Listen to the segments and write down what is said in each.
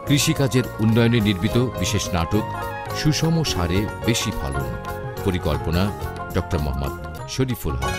কৃষিকাজের উন্নয়নে নির্মিত বিশেষ নাটক সুষম সারে বেশি ফলন। পরিকল্পনা ডক্টর মোহাম্মদ শরীফুল হক।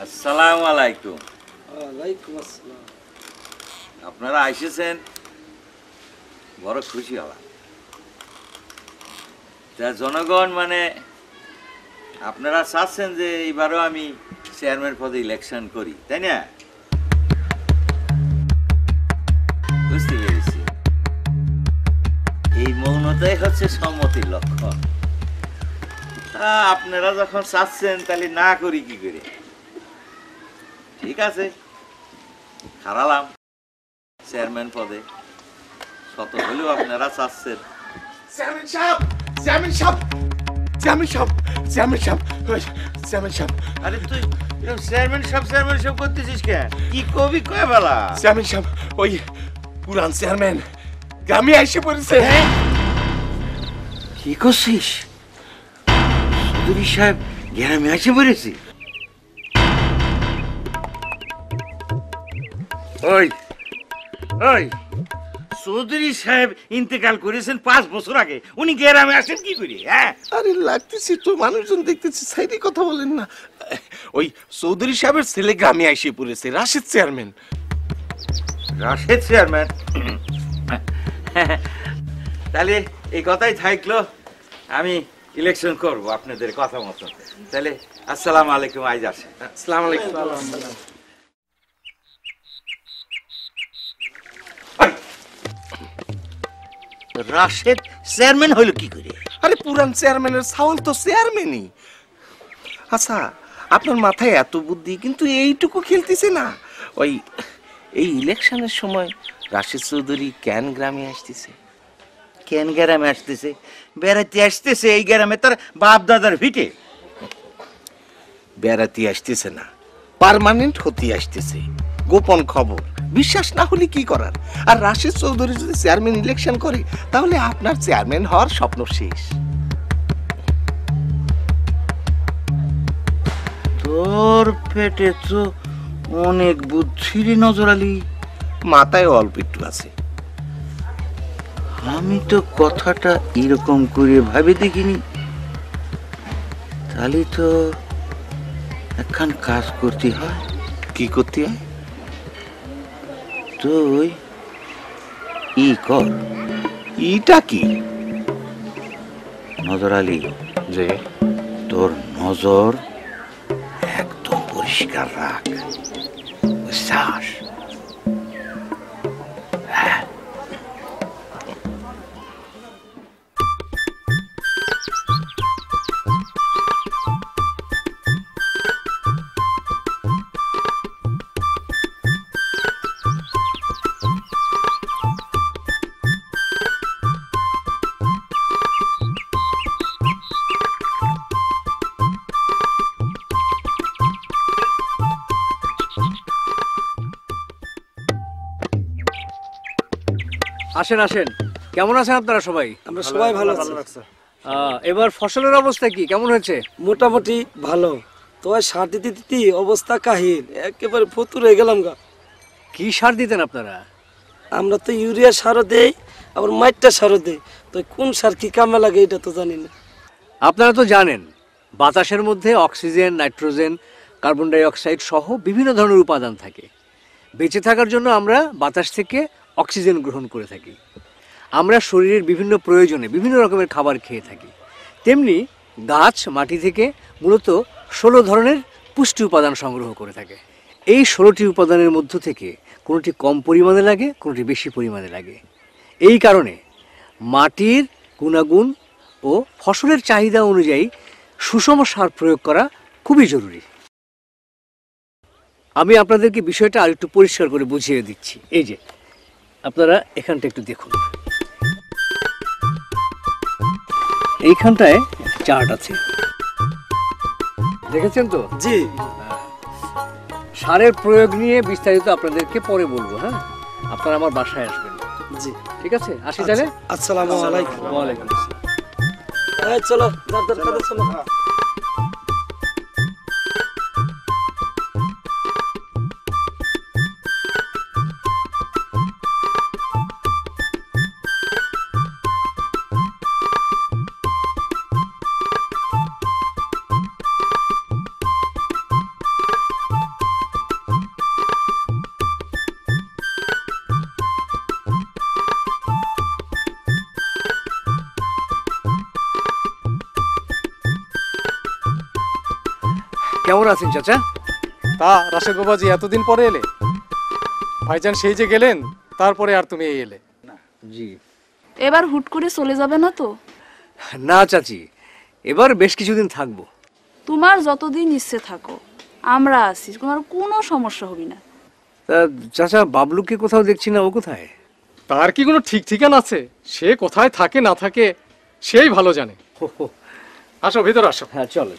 আসসালামু আলাইকুম। ওয়ালাইকুম আসসালাম। আপনারা আইসেছেন, বড় খুশি হলাম। তা জনগণ মানে আপনারা চাচ্ছেন যে এইবারও আমি চেয়ারম্যান পদে ইলেকশন করি, তাই না? বুঝতে পেরেছি। এই মৌনতাই হচ্ছে সম্মতির লক্ষণ। আপনারা যখন চাচ্ছেন তাহলে না করি কি করে? ঠিক আছে, হারালাম চেয়ারম্যান পদে। শত হলেও আপনারা চাচ্ছেন। চেয়ারম্যান সাহেব, চেয়ারম্যান সাহেব, চেয়ারম্যান সাহেব, চেয়ারম্যান সাহেব, চেয়ারম্যান সাহেব। আরে তুই চেয়ারম্যান সাহেব করতেছিস কেন? কি কবি কয় বেলা? চেয়ারম্যান সাহেব, ওই পুরান চেয়ারম্যান গ্রামে এসে পড়েছে। কি করছিস? চৌধুরী সাহেব গ্রামে এসে পড়েছে? ওই ওই চৌধুরী সাহেব ইন্তেকাল করেছেন 5 বছর আগে, উনি গ্রামে আসেন কি করে? হ্যাঁ, আরে লাগতেছি তো, মানুষজন দেখতেছি, সাইডে কথা বলেন না। ওই চৌধুরী সাহেবের ছেলে গ্রামে এসে পড়েছে, রাশেদ চেয়ারম্যান। রাশেদ চেয়ারম্যান? তাহলে এই কথাই থাকলো, আমি ইলেকশন করব আপনাদের কথা মতো। তাহলে আসসালামু আলাইকুম, আইজ আসে। আসসালামু আলাইকুম। রাশেদ চেয়ারম্যান হইল কি করে? আরে পুরান চেয়ারম্যানের ছাওয়াল তো চেয়ারম্যানই। আচ্ছা, আপনার মাথায় এত বুদ্ধি কিন্তু এইটুকু খেলতেছে না। ওই এই ইলেকশনের সময় রাশেদ চৌধুরী কেন গ্রামে আসতেছে? কেন গ্রামে আসতেছে? বেড়াতে আসতেছে। এই গ্রামে তার বাপ দাদার ভিটে। বেড়াতে আসতেছে না, পার্মানেন্ট হতে আসতেছে। গোপন খবর, বিশ্বাস না হলে কি করার। আর রাশেদ চৌধুরী যদি চেয়ারম্যান ইলেকশন করে তাহলে আপনার চেয়ারম্যান হওয়ার স্বপ্ন শেষ। তোর পেটে তো অনেক বুদ্ধির নজর আলী। মাথায় অল্প একটু আছে। আমি তো কথাটা এরকম করে ভাবে দেখিনি। তাহলে তো একখান কাজ করতে হয়। কি করতে হয়? তুই ই কর। ইটা কি? নজর আলী, যে তোর নজর একদম পরিষ্কার রাখ, বুঝছাস? আসেন আসেন, কেমন আছেন আপনারা সবাই? আমরা সবাই ভালো আছি। এবার ফসলের অবস্থা কি, কেমন হয়েছে? মোটামুটি ভালো। তো সার দিতে দিতে অবস্থা কাহিল, একেবারে ফতুর হয়ে গেলাম গা। কি সার দিতেন আপনারা? আমরা তো ইউরিয়া সারও দেই, আবার মাইটটা সারও দেই। তো কোন সার কি কামে লাগে এটা তো জানি না। আপনারা তো জানেন বাতাসের মধ্যে oxygen, nitrogen, carbon die oxide সহ বিভিন্ন ধরনের উপাদান থাকে। বেঁচে থাকার জন্য আমরা বাতাস থেকে অক্সিজেন গ্রহণ করে থাকি। আমরা শরীরের বিভিন্ন প্রয়োজনে বিভিন্ন রকমের খাবার খেয়ে থাকি। তেমনি গাছ মাটি থেকে মূলত 16 ধরনের পুষ্টি উপাদান সংগ্রহ করে থাকে। এই 16টি উপাদানের মধ্য থেকে কোনোটি কম পরিমাণে লাগে, কোনোটি বেশি পরিমাণে লাগে। এই কারণে মাটির গুণাগুণ ও ফসলের চাহিদা অনুযায়ী সুষম সার প্রয়োগ করা খুবই জরুরি। আমি আপনাদেরকে বিষয়টা আরেকটু পরিষ্কার করে বুঝিয়ে দিচ্ছি। এই যে আপনারা এখানটা একটু দেখুন, এইখানটায় চার্ট আছে, দেখেছেন তো? জি। সারের প্রয়োগ নিয়ে বিস্তারিত আপনাদেরকে পরে বলবো। হ্যাঁ, আপনারা আমার বাসায় আসবেন। জি, ঠিক আছে, আসি তাহলে। আসসালামু আলাইকুম। ওয়ালাইকুম আসসালাম। এই চলো, যার যার কাজে চলো। কেমন আছেন চাচা? তা রাশেদ বাবাজি, এতদিন পরে এলে? ভাইজান সেই যে গেলেন, তারপরে আর তুমি এলে? জি। এবার হুট করে চলে যাবে না তো? না চাচি, এবার বেশ কিছুদিন থাকবো। তোমার যতদিন ইচ্ছে থাকো, আমরা আছি, তোমার কোনো সমস্যা হবে না। তা চাচা, বাবলুকে কোথাও দেখছি না, ও কোথায়? তার কি কোনো ঠিক ঠিকানা আছে? সে কোথায় থাকে না থাকে সেই ভালো জানে। আসো, ভিতর আসো। হ্যাঁ, চলো।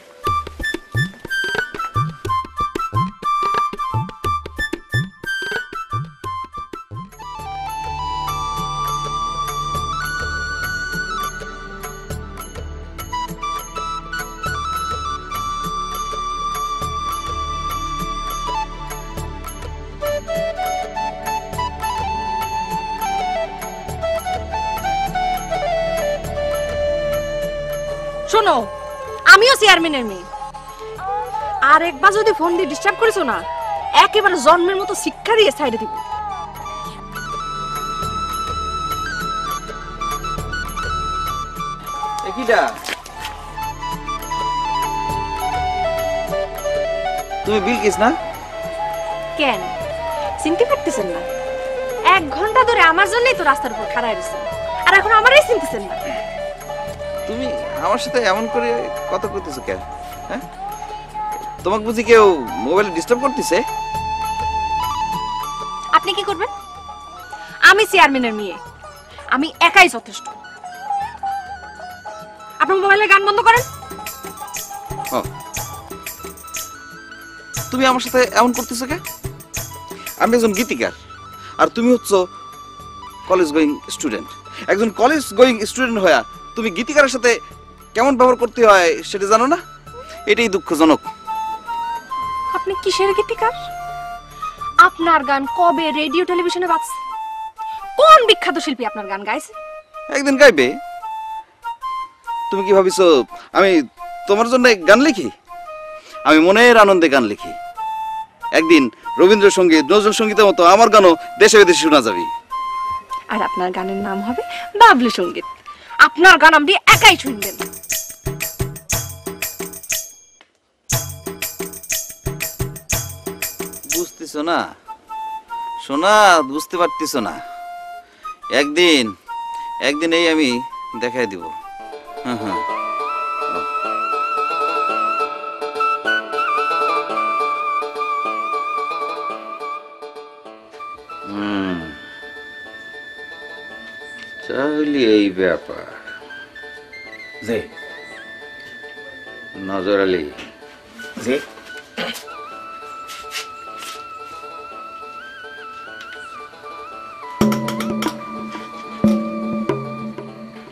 শোনো, আমিও চেয়ারম্যানের মেয়ে, আর একবার যদি ফোন দিয়ে ডিস্টার্ব করেছো না, একেবারে জন্মের মতো শিক্ষা দিয়ে সাইডে দিব। কিটা তুমি বিলকিস না? কেন চিনতে পারতেছেন না? 1 ঘন্টা ধরে আমার জন্যই তো রাস্তার উপর খাড়া রয়েছেন, আর এখন আমারই চিনতেছেন না। তুমি আমার সাথে এমন করে কথা কইতেছো কেন? হ্যাঁ, তোমাকে বুঝি কেউ মোবাইলে ডিস্টার্ব করতেছে? আপনি কি করবেন? আমি চেয়ারম্যানের মেয়ে, আমি একাই যথেষ্ট। আপনার মোবাইলে গান বন্ধ করেন। তুমি আমার সাথে এমন করতেছো কেন? আমি একজন গীতিকার, আর তুমি হচ্ছে কলেজ গোয়িং স্টুডেন্ট। একজন কলেজ গোয়িং স্টুডেন্ট হয়ে তুমি গীতিকারের সাথে কেমন ব্যবহার করতে হয় সেটা জানো না? এটাই দুঃখজনক। আপনি কিসের গীতিকার? আপনার গান কবে রেডিও টেলিভিশনে বাজছে? কোন বিখ্যাত শিল্পী আপনার গান গাইছে? একদিন গাইবে। তুমি কি ভাবিছো আমি তোমার জন্য গান লিখি? আমি মনের আনন্দে গান লিখি। একদিন রবীন্দ্রসঙ্গীত, নজরুল সঙ্গীতের মতো আমার গানও দেশে বিদেশে শোনা যাবে। আর আপনার গানের নাম হবে বাবলু সঙ্গীত। আপনার গান আপনি একাই শুনবেন। বুঝতেছো না সোনা? বুঝতে পারতেছো না? একদিন এই আমি দেখাই দিব। হ্যাঁ হ্যাঁ, তাহলে এই ব্যাপার। জি নজর আলী, জি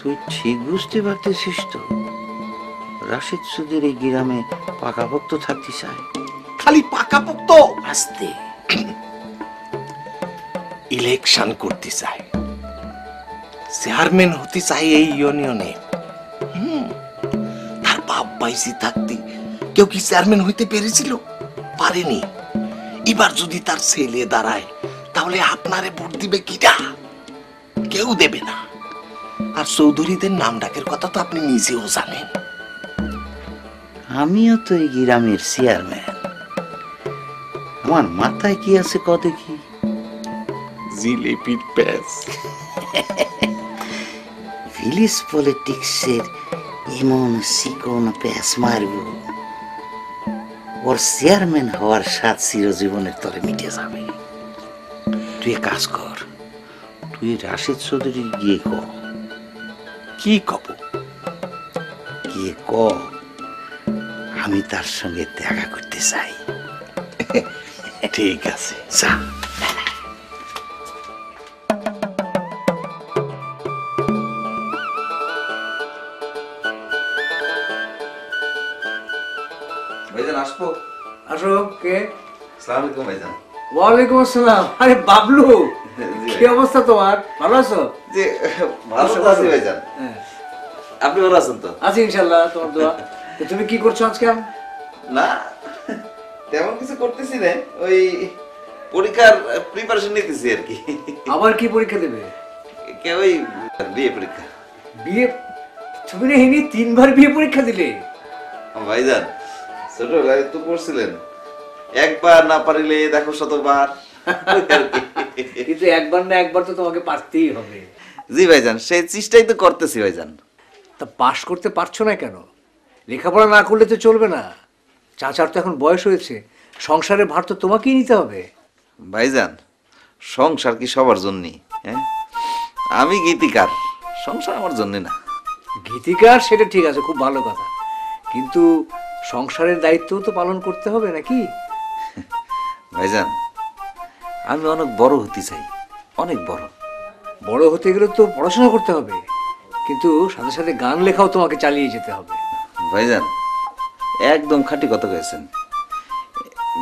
তুই ঠিক বুঝতে পারতেছিস তো রাশেদ সুদের এই গ্রামে পাকাপোক্ত থাকতে চায়? খালি পাকাপোক্ত আস্তে ইলেকশন করতে চায়, চেয়ারম্যান হতে চায় এই ইউনিয়নে। তার বাপ বাইসি থাকতে কেউ কি চেয়ারম্যান হইতে পেরেছিল? পারেনি। এবার যদি তার ছেলে দাঁড়ায় তাহলে আপনারে ভোট দিবে কিটা? কেউ দেবে না। আর চৌধুরীদের নাম ডাকের কথা তো আপনি নিজেও জানেন। আমিও তো এই গ্রামের চেয়ারম্যান। আমার মাথায় কি আছে কত কি জিলিপির প্যাস। ভিলেজ পলিটিক্সের এমন চিকন প্যাস মারব, ওর চেয়ারম্যান হওয়ার স্বাদ চিরজীবনের তরে মিটে যাবে। তুই এক কাজ কর, তুই রাশেদ চৌধুরী গিয়ে ক। কি কব? গিয়ে ক আমি তার সঙ্গে দেখা করতে চাই। ঠিক আছে, যা। ভাইজান আসবো? আসো। কে? আসসালামু আলাইকুম ভাইজান। ওয়ালাইকুম আসসালাম। আরে বাবলু, কি অবস্থা তোমার? ভালো আছো? জি ভালো তো আছি ভাইজান। হ্যাঁ, আপনি ভালো আছেন তো? আছি ইনশাআল্লাহ, তোমার দোয়া। তো তুমি কি করছো আজকে? না তেমন কিছু করতেছি না, ওই পরীক্ষার প্রিপারেশন নিতেছি আর কি। আবার কি পরীক্ষা দেবে? ওই বিয়ে পরীক্ষা। বিয়ে? তুমি না হিনি 3 বার বিয়ে পরীক্ষা দিলে? ভাইজান ছোটবেলায় তো পড়ছিলেন, একবার না পারিলে দেখো শতবার। কিন্তু একবার না একবার তো তোমাকে পারতেই হবে। জি ভাইজান, সেই চেষ্টাই তো করতেছি ভাইজান। তা পাশ করতে পারছো না কেন? লেখাপড়া না করলে তো চলবে না। চাচার তো এখন বয়স হয়েছে, সংসারের ভার তো তোমাকেই নিতে হবে। ভাইজান সংসার কি সবার জন্যই? হ্যাঁ, আমি গীতিকার, সংসার আমার জন্য না। গীতিকার সেটা ঠিক আছে, খুব ভালো কথা, কিন্তু সংসারের দায়িত্বও তো পালন করতে হবে নাকি? ভাইজান আমি অনেক বড় হতে চাই, অনেক বড়। বড় হতে গেলে তো পড়াশোনা করতে হবে, কিন্তু সাথে সাথে গান লেখাও তোমাকে চালিয়ে যেতে হবে। ভাইজান একদম খাঁটি কথা কয়েছেন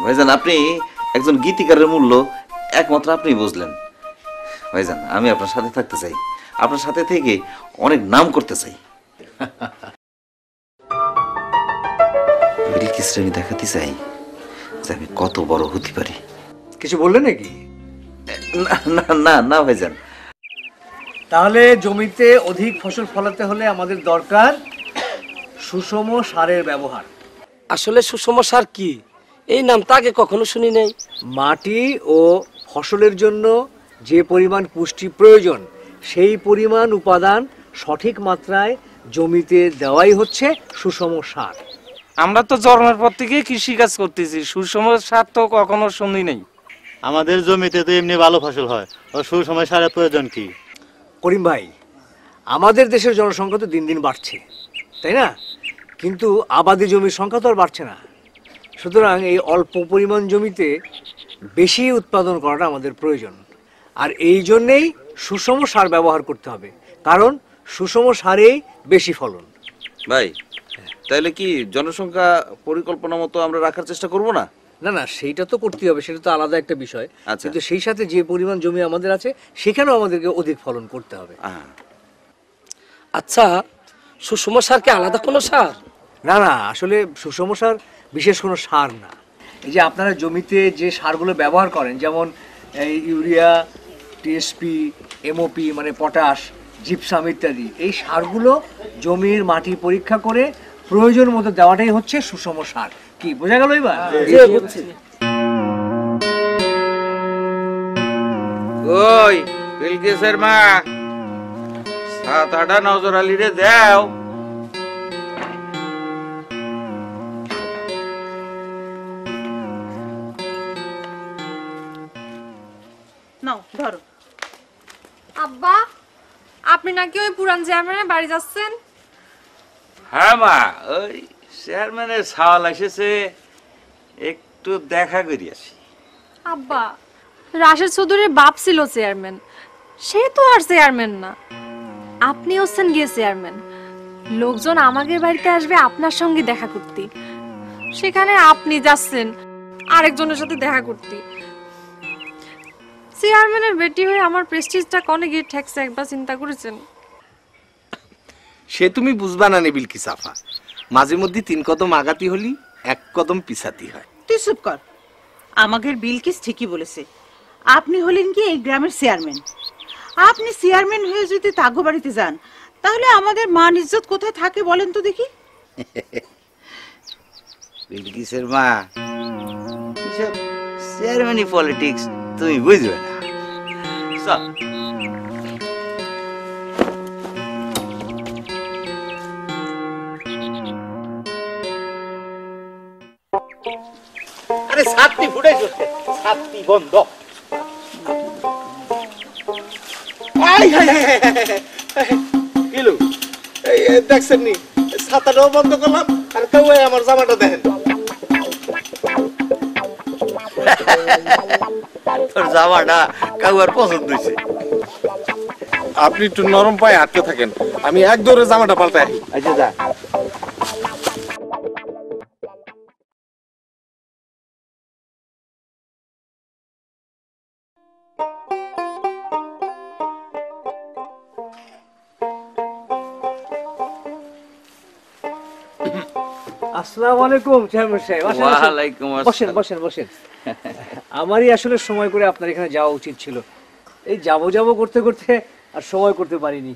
ভাইজান। আপনি একজন গীতিকারের মূল্য একমাত্র আপনি বুঝলেন। ভাইজান আমি আপনার সাথে থাকতে চাই, আপনার সাথে থেকে অনেক নাম করতে চাই। বিলকিসরে আমি দেখাতে চাই যে আমি কত বড় হতে পারি। কিছু বললে নাকি? না না না না ভাইজান। তাহলে জমিতে অধিক ফসল ফলাতে হলে আমাদের দরকার সুষম সারের ব্যবহার। আসলে সুষম সার কি, এই নাম তো আগে কখনো শুনি নাই। মাটি ও ফসলের জন্য যে পরিমাণ পুষ্টি প্রয়োজন সেই পরিমাণ উপাদান সঠিক মাত্রায় জমিতে দেওয়াই হচ্ছে সুষম সার। আমরা তো জন্মের পর থেকে কৃষি কাজ করতেছি, সুষম সার তো কখনো শুনি নাই। আমাদের জমিতে তো এমনি ভালো ফসল হয়, ও সুসময় সারের প্রয়োজন কি? করিম ভাই, আমাদের দেশের জনসংখ্যা তো দিন দিন বাড়ছে, তাই না? কিন্তু আবাদি জমির সংখ্যা তো আর বাড়ছে না। সুতরাং এই অল্প পরিমাণ জমিতে বেশি উৎপাদন করাটা আমাদের প্রয়োজন, আর এই জন্যেই সুষম সার ব্যবহার করতে হবে, কারণ সুষম সারেই বেশি ফলন। ভাই তাহলে কি জনসংখ্যা পরিকল্পনা মতো আমরা রাখার চেষ্টা করব না? না না, সেইটা তো করতেই হবে, সেটা তো আলাদা একটা বিষয়। আচ্ছা। কিন্তু সেই সাথে যে পরিমাণ জমি আমাদের আছে সেখানেও আমাদেরকে অধিক ফলন করতে হবে। আচ্ছা, সুষম সার কি আলাদা কোনো সার? না না, আসলে সুষম সার বিশেষ কোনো সার না। এই যে আপনারা জমিতে যে সারগুলো ব্যবহার করেন, যেমন এই ইউরিয়া, টিএসপি, এমওপি মানে পটাশ, জিপসাম ইত্যাদি, এই সারগুলো জমির মাটি পরীক্ষা করে প্রয়োজন মতো দেওয়াটাই হচ্ছে সুষম সার। কি বোঝা গেল এবার? ওই বিলকিসের মা, 7-8 নজর আলী রে দাও। নাও ধরো। আব্বা, আপনি নাকি ওই পুরান চেয়ারম্যানের বাড়ি যাচ্ছেন? হ্যাঁ মা, ওই চেয়ারম্যানের সাওয়াল এসেছে, একটু দেখা করি আসি। আব্বা, রাশেদ চৌধুরীর বাপ ছিল চেয়ারম্যান, সে তো আর চেয়ারম্যান না। আপনি হচ্ছেন গিয়ে চেয়ারম্যান। লোকজন আমাদের বাড়িতে আসবে আপনার সঙ্গে দেখা করতে, সেখানে আপনি যাচ্ছেন আরেকজনের সাথে দেখা করতে। চেয়ারম্যানের বেটি হয়ে আমার প্রেস্টিজটা কনে গিয়ে ঠেকছে একবার চিন্তা করেছেন? সে তুমি বুঝবা না নে বিলকিস আফা, মাঝে মধ্যে 3 কদম আগাতি হলি 1 কদম পিছাতি হয়। তুই চুপ কর। আমাদের বিলকিস ঠিকই বলেছে, আপনি হলেন কি এই গ্রামের চেয়ারম্যান। আপনি চেয়ারম্যান হয়ে যদি তাগো বাড়িতে যান, তাহলে আমাদের মান ইজ্জত কোথায় থাকে বলেন তো দেখি? বিলকিসের মা, এসব চেয়ারম্যানি পলিটিক্স তুমি বুঝবে না। চল। আরে ছাত্রী ফুটাই চলছে, ছাত্রী বন্ধ। কিলো এই দেখছেন নি, ছাতাটাও বন্ধ করলাম আর কেউ আমার জামাটা দেখেন। তোর জামাটা কাউয়ার পছন্দ হয়েছে। আপনি একটু নরম পায়ে হাঁটতে থাকেন, আমি এক দৌড়ে জামাটা পাল্টাই। আচ্ছা যা। আসসালামু আলাইকুম চেয়ারম্যান সাহেব। ওয়ালাইকুম বসেন আসসালাম। বসেন বসেন। আমারই আসলে সময় করে আপনার এখানে যাওয়া উচিত ছিল, এই যাবো করতে করতে আর সময় করতে পারিনি।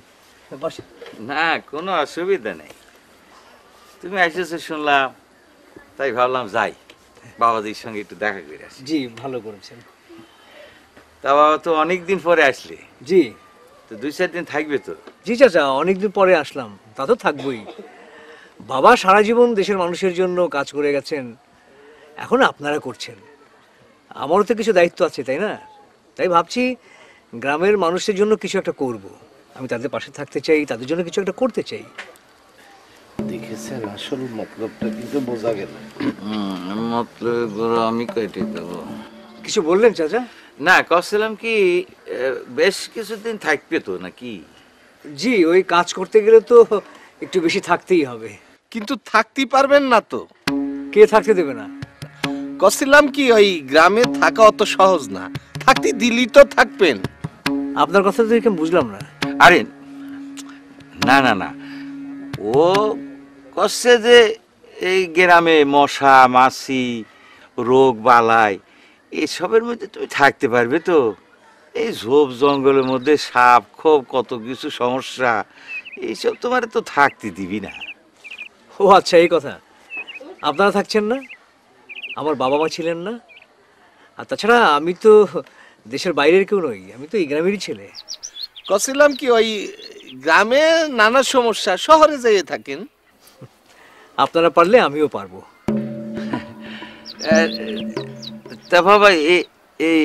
বসেন। না, কোনো অসুবিধা নেই। তুমি এসেছো শুনলাম, তাই ভাবলাম যাই বাবাজির সঙ্গে একটু দেখা করে আসি। জি, ভালো করেছেন। তা বাবা তো অনেকদিন পরে আসলে। জি। তো 2-4 দিন থাকবে তো? জি চাচা, অনেকদিন পরে আসলাম, তা তো থাকবোই। বাবা সারা জীবন দেশের মানুষের জন্য কাজ করে গেছেন, এখন আপনারা করছেন, আমারও তো কিছু দায়িত্ব আছে, তাই না? তাই ভাবছি গ্রামের মানুষের জন্য কিছু একটা করব। আমি তাদের পাশে থাকতে চাই, তাদের জন্য কিছু একটা করতে চাই। দেখেছেন, আসল মতলবটা কিন্তু বোঝা গেল। মতলব আমি কেটে দেবো। কিছু বললেন চাচা? না, কছিলাম কি বেশ কিছুদিন থাকবে তো নাকি? জি, ওই কাজ করতে গেলে তো একটু বেশি থাকতেই হবে। কিন্তু থাকতে পারবেন না তো। কে থাকতে দেবে না? কছিলাম কি ওই গ্রামে থাকা অত সহজ না, থাকতে দিলি তো থাকবেন। আপনার কথা তো এরকম বুঝলাম না। আরে না না না, ও কচ্ছে যে এই গ্রামে মশা মাছি রোগ বালাই এসবের মধ্যে তুমি থাকতে পারবে তো? এই ঝোপ জঙ্গলের মধ্যে সাপ খোপ কত কিছু সমস্যা, এইসব তোমার তো থাকতে দিবি না। ও আচ্ছা, এই কথা। আপনারা থাকছেন না, আমার বাবা মা ছিলেন না, আর তাছাড়া আমি তো দেশের বাইরের কেউ নই, আমি তো এই গ্রামেরই ছেলে। কছিলাম কি ওই গ্রামে নানা সমস্যা, শহরে যেয়ে থাকেন। আপনারা পারলে আমিও পারবো। তা বাবা এই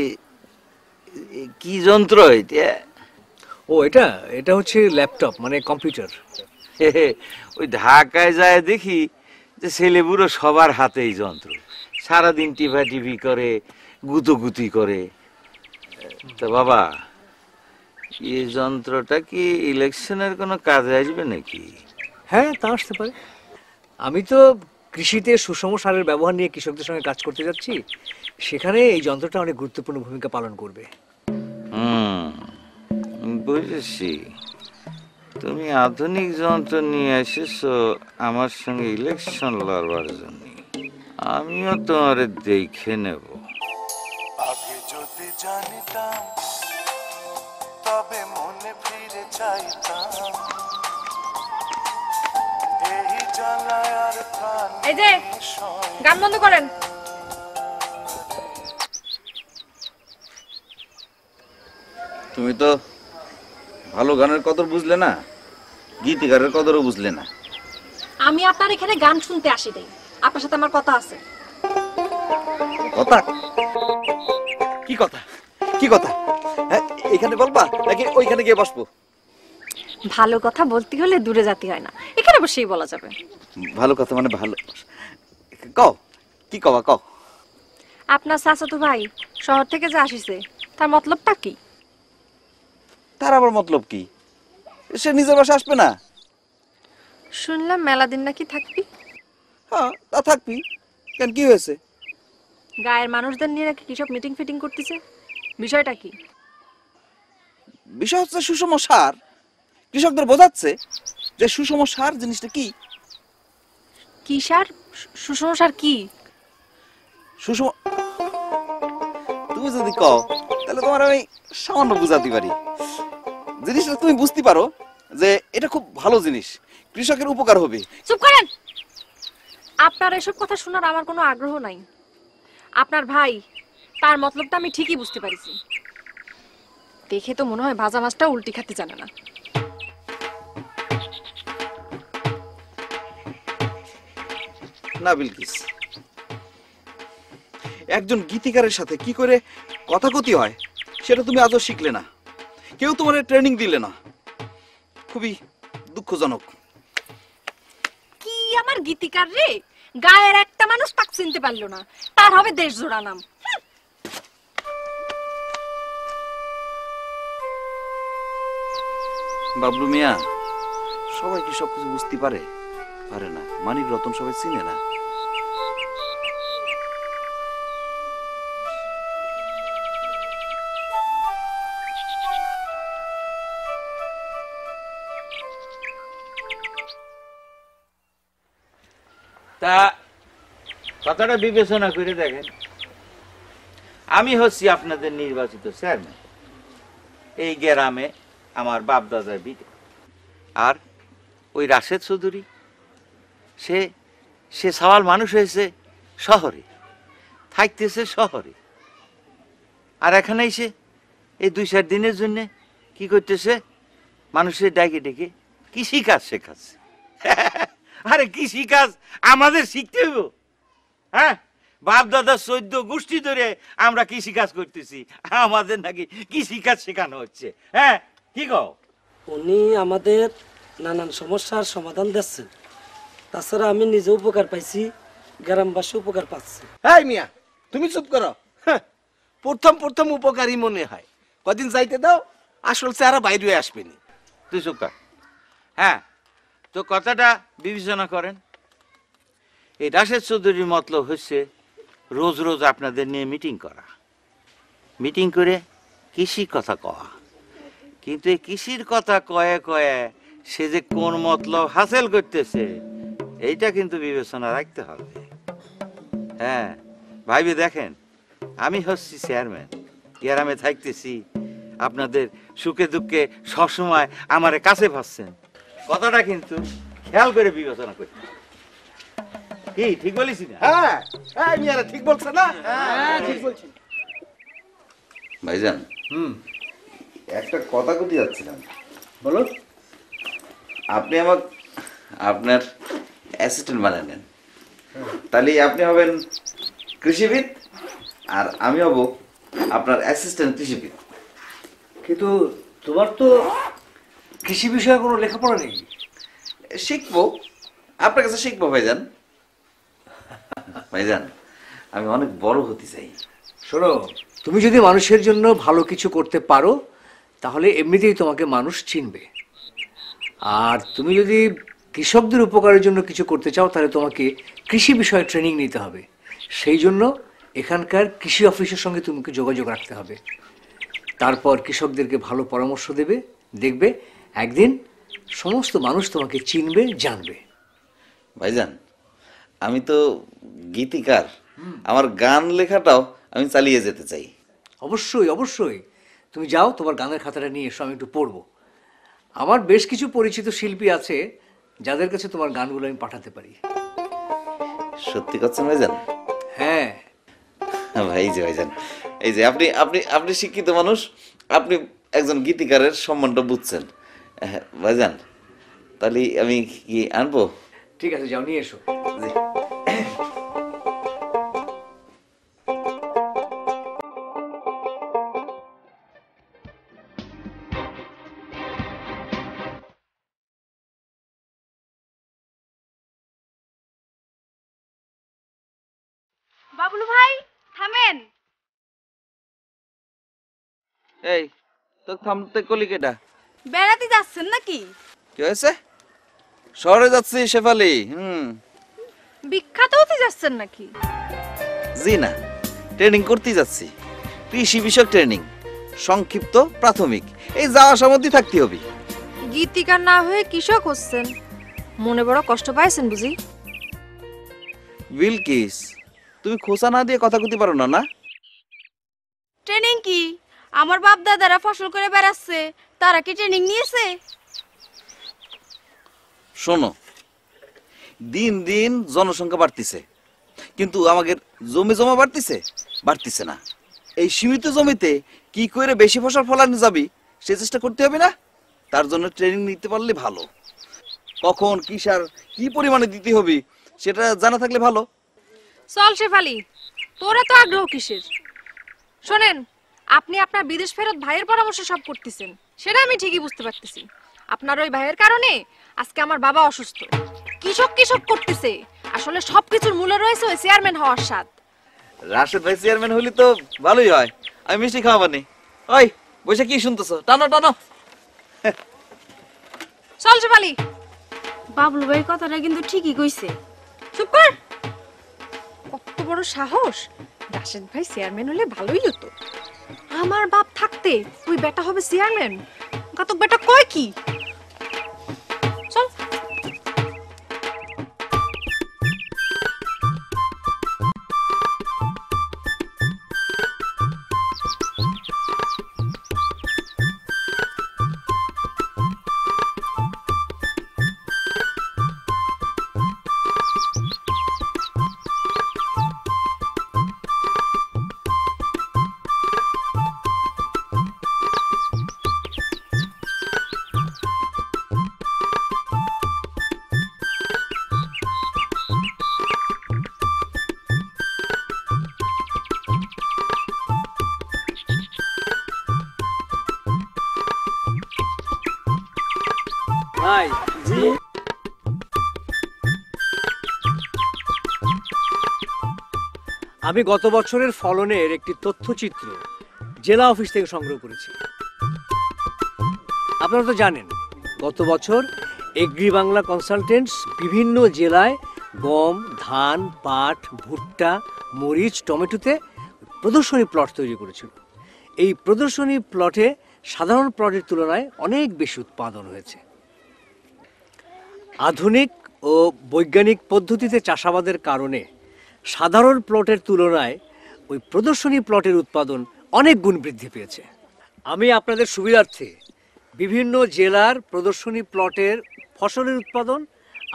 কি যন্ত্র এটা? ও এটা হচ্ছে ল্যাপটপ, মানে কম্পিউটার। ওই ঢাকায় যায় দেখি যে ছেলেবুড়ো সবার হাতে এই যন্ত্র, সারাদিন টিভি করে গুতোগুতি করে। তা বাবা, এই যন্ত্রটা কি ইলেকশনের কোনো কাজে আসবে নাকি? হ্যাঁ, তা আসতে পারে। আমি তো কৃষিতে সুষম সারের ব্যবহার নিয়ে কৃষকদের সঙ্গে কাজ করতে যাচ্ছি, সেখানে এই যন্ত্রটা অনেক গুরুত্বপূর্ণ ভূমিকা পালন করবে। বুঝেছি, তুমি আধুনিক যন্ত্র নিয়ে এসেছো আমার সঙ্গে ইলেকশন লড়বার জন্য। আমিও তোমার দেখে নেব। আগে যদি জানিতাম তবে মনে ফিরে চাইতাম। এই জ্বালায় আর প্রাণ। এই যে গান বন্ধ করেন। তুমি তো ভালো গানের কদর বুঝলে না, গীতিকারের কদরও বুঝলে না। আমি আপনার এখানে গান শুনতে আসি নাই, আপনার সাথে আমার কথা আছে। কথা? কি কথা? কি কথা? হ্যাঁ, এখানে বলবা নাকি ওইখানে গিয়ে বসবো? ভালো কথা বলতে হলে দূরে যেতে হয় না, এখানে বসেই বলা যাবে। ভালো কথা মানে ভালো, কও কি কবা কও। আপনার চাচাতো ভাই শহর থেকে যে আসিছে, তার মতলবটা কি? তার আবার মতলব কি? সে নিজের বাসা আসবে না? শুনলাম মেলা দিন নাকি থাকবি। হ্যাঁ, তা থাকবি কেন, কি হয়েছে? গায়ের মানুষদের নিয়ে নাকি কিসব মিটিং ফিটিং করতেছে, বিষয়টা কি? বিষয় হচ্ছে সুষম সার। কৃষকদের বোঝাচ্ছে যে সুষম সার জিনিসটা কি। কি সার? সুষম সার কি? সুষম, তুমি যদি কও তাহলে তোমার আমি সামান্য বুঝাতে পারি। জিনিসটা তুমি বুঝতে পারো যে এটা খুব ভালো জিনিস, কৃষকের উপকার হবে। চুপ করেন। আপনার এসব কথা শোনার আমার কোনো আগ্রহ নাই। আপনার ভাই, তার মতলবটা আমি ঠিকই বুঝতে পারছি। দেখে তো মনে হয় ভাজা মাছটা উল্টি খেতে জানে না। না বিলকিস, একজন গীতিকারের সাথে কি করে কথাকথি হয় সেটা তুমি আজও শিখলে না, কেউ তোমার ট্রেনিং দিলে না। খুবই দুঃখজনক। কি আমার গীতিকার রে, গায়ের একটা মানুষ তাক চিনতে পারলো না, তার হবে দেশ জোড়া নাম। বাবলু মিয়া, সবাই কি সবকিছু বুঝতে পারে? পারে না। মানিক রতন সবাই চিনে না। তা কথাটা বিবেচনা করে দেখেন, আমি হচ্ছি আপনাদের নির্বাচিত চেয়ারম্যান। এই গ্রামে আমার বাপ দাদার বিটে। আর ওই রাশেদ চৌধুরী সে সে সওয়াল মানুষ হয়েছে শহরে, থাকতেছে শহরে। আর এখানে এসে এই 2-4 দিনের জন্য কি করতেছে, মানুষের ডাকে ডেকে কৃষিকাজ শেখাচ্ছে। আরে কৃষিকাজ আমাদের শিখতে হইব? হ্যাঁ, বাপ দাদা 14 গোষ্ঠী ধরে আমরা কৃষিকাজ করতেছি, আমাদের নাকি কৃষিকাজ শেখানো হচ্ছে? হ্যাঁ, কি কও? উনি আমাদের নানান সমস্যার সমাধান দিচ্ছেন। তাছাড়া আমি নিজে উপকার পাইছি, গ্রামবাসী উপকার পাচ্ছে। হ্যাঁ মিয়া, তুমি চুপ করো। প্রথম প্রথম উপকারী মনে হয়, কদিন যাইতে দাও, আসল চেহারা বাইরে আসবেনি। তুই চুপ কর। হ্যাঁ, তো কথাটা বিবেচনা করেন। এই রাশেদ চৌধুরীর মতলব হচ্ছে রোজ রোজ আপনাদের নিয়ে মিটিং করা, মিটিং করে কৃষি কথা কওয়া। কিন্তু এই কৃষির কথা কয়ে কয়ে সে যে কোন মতলব হাসিল করতেছে এইটা কিন্তু বিবেচনা রাখতে হবে। হ্যাঁ ভাইবে দেখেন, আমি হচ্ছি চেয়ারম্যান, গ্রামে থাকতেছি, আপনাদের সুখে দুঃখে সবসময় আমার কাছে পাচ্ছেন। কথাটা কিন্তু খেয়াল করে বিবেচনা করতে। কি ঠিক বলিস না? হ্যাঁ হ্যাঁ মিয়ারা ঠিক বলছে না? হ্যাঁ ঠিক বলছি। ভাইজান, একটা কথা কইতে যাচ্ছিলাম। বলো। আপনি আমার আপনার অ্যাসিস্ট্যান্ট বানিয়ে নেন, তাহলে আপনি হবেন কৃষিবিদ আর আমি হব আপনার অ্যাসিস্ট্যান্ট কৃষিবিদ। কিন্তু তোমার তো কৃষি বিষয়ে কোনো লেখাপড়া নেই। শিখবো, আপনার কাছে শিখবো ভাইজান। ভাইজান, আমি অনেক বড় হতে চাই। শোনো, তুমি যদি মানুষের জন্য ভালো কিছু করতে পারো তাহলে এমনিতেই তোমাকে মানুষ চিনবে। আর তুমি যদি কৃষকদের উপকারের জন্য কিছু করতে চাও তাহলে তোমাকে কৃষি বিষয়ে ট্রেনিং নিতে হবে। সেই জন্য এখানকার কৃষি অফিসের সঙ্গে তোমাকে যোগাযোগ রাখতে হবে। তারপর কৃষকদেরকে ভালো পরামর্শ দেবে, দেখবে একদিন সমস্ত মানুষ তোমাকে চিনবে, জানবে। ভাইজান, আমি তো গীতিকার, আমার গান লেখাটাও আমি চালিয়ে যেতে চাই। অবশ্যই অবশ্যই, তুমি যাও, তোমার গানের খাতাটা নিয়ে এসো, আমি একটু পড়বো। আমার বেশ কিছু পরিচিত শিল্পী আছে যাদের কাছে তোমার গানগুলো আমি পাঠাতে পারি। সত্যি কথা ভাইজান? হ্যাঁ ভাই যে ভাইজান, এই যে আপনি আপনি আপনি শিক্ষিত মানুষ, আপনি একজন গীতিকারের সম্মানটা বুঝছেন। ভাইজান, তাহলে আমি কি আনবো? ঠিক আছে, যাও নিয়ে এসো। বাবলু ভাই থামেন। এই তো থামতে কলি কেটা? বেড়াতে যাচ্ছেন নাকি? কি হয়েছে? শহরে যাচ্ছি শেফালি। বিখ্যাত হতে যাচ্ছেন নাকি? জি না, ট্রেনিং করতে যাচ্ছি, কৃষি বিষয়ক ট্রেনিং, সংক্ষিপ্ত প্রাথমিক। এই যাওয়া সামধ্যে থাকতে হবে। গীতিকার না হয়ে কৃষক হচ্ছেন, মনে বড় কষ্ট পাইছেন বুঝি? বিলকিস, তুমি খোঁচা না দিয়ে কথা কইতে পারো না? না ট্রেনিং কি? আমার বাপ দাদারা ফসল করে বেড়াচ্ছে, তারা কি ট্রেনিং নিয়েছে? শোনো, দিন দিন জনসংখ্যা বাড়তিছে, কিন্তু আমাদের জমি জমা বাড়তিছে না। এই সীমিত জমিতে কি করে বেশি ফসল ফলানো যাবি সে চেষ্টা করতে হবে না? তার জন্য ট্রেনিং নিতে পারলে ভালো। কখন কি সার কি পরিমাণে দিতে হবে সেটা জানা থাকলে ভালো। চল শেফালি, তোরা তো আগ্রহ কিসের? শোনেন, আপনি আপনার বিদেশ ফেরত ভাইয়ের পরামর্শ সব করতেছেন, সেটা আমি ঠিকই বুঝতে পারতেছি। আপনার ওই ভাইয়ের কারণে আজকে আমার বাবা অসুস্থ। কৃষক করতেছে, আসলে সবকিছুর মূলে রয়েছে ওই চেয়ারম্যান হওয়ার স্বাদ। রাশেদ ভাই চেয়ারম্যান হলে তো ভালোই হয়, আমি মিষ্টি খাওয়াবানি। ওই বসে কি শুনতেছো? টানো টানো। চল শেফালি। বাবলু ভাই কথাটা কিন্তু ঠিকই কইছে। চুপ কর। কত বড় সাহস! রাশেদ ভাই চেয়ারম্যান হলে ভালোই হতো। আমার বাপ থাকতে ওই বেটা হবে চেয়ারম্যান? গাতক বেটা কয় কি? চল। ভাই জি, আমি গত বছরের ফলনের একটি তথ্যচিত্র জেলা অফিস থেকে সংগ্রহ করেছি। আপনারা তো জানেন গত বছর এগ্রি বাংলা কনসালটেন্টস বিভিন্ন জেলায় গম, ধান, পাট, ভুট্টা, মরিচ, টমেটোতে প্রদর্শনী প্লট তৈরি করেছিল। এই প্রদর্শনী প্লটে সাধারণ প্লটের তুলনায় অনেক বেশি উৎপাদন হয়েছে। আধুনিক ও বৈজ্ঞানিক পদ্ধতিতে চাষাবাদের কারণে সাধারণ প্লটের তুলনায় ওই প্রদর্শনী প্লটের উৎপাদন অনেক গুণ বৃদ্ধি পেয়েছে। আমি আপনাদের সুবিধার্থে বিভিন্ন জেলার প্রদর্শনী প্লটের ফসলের উৎপাদন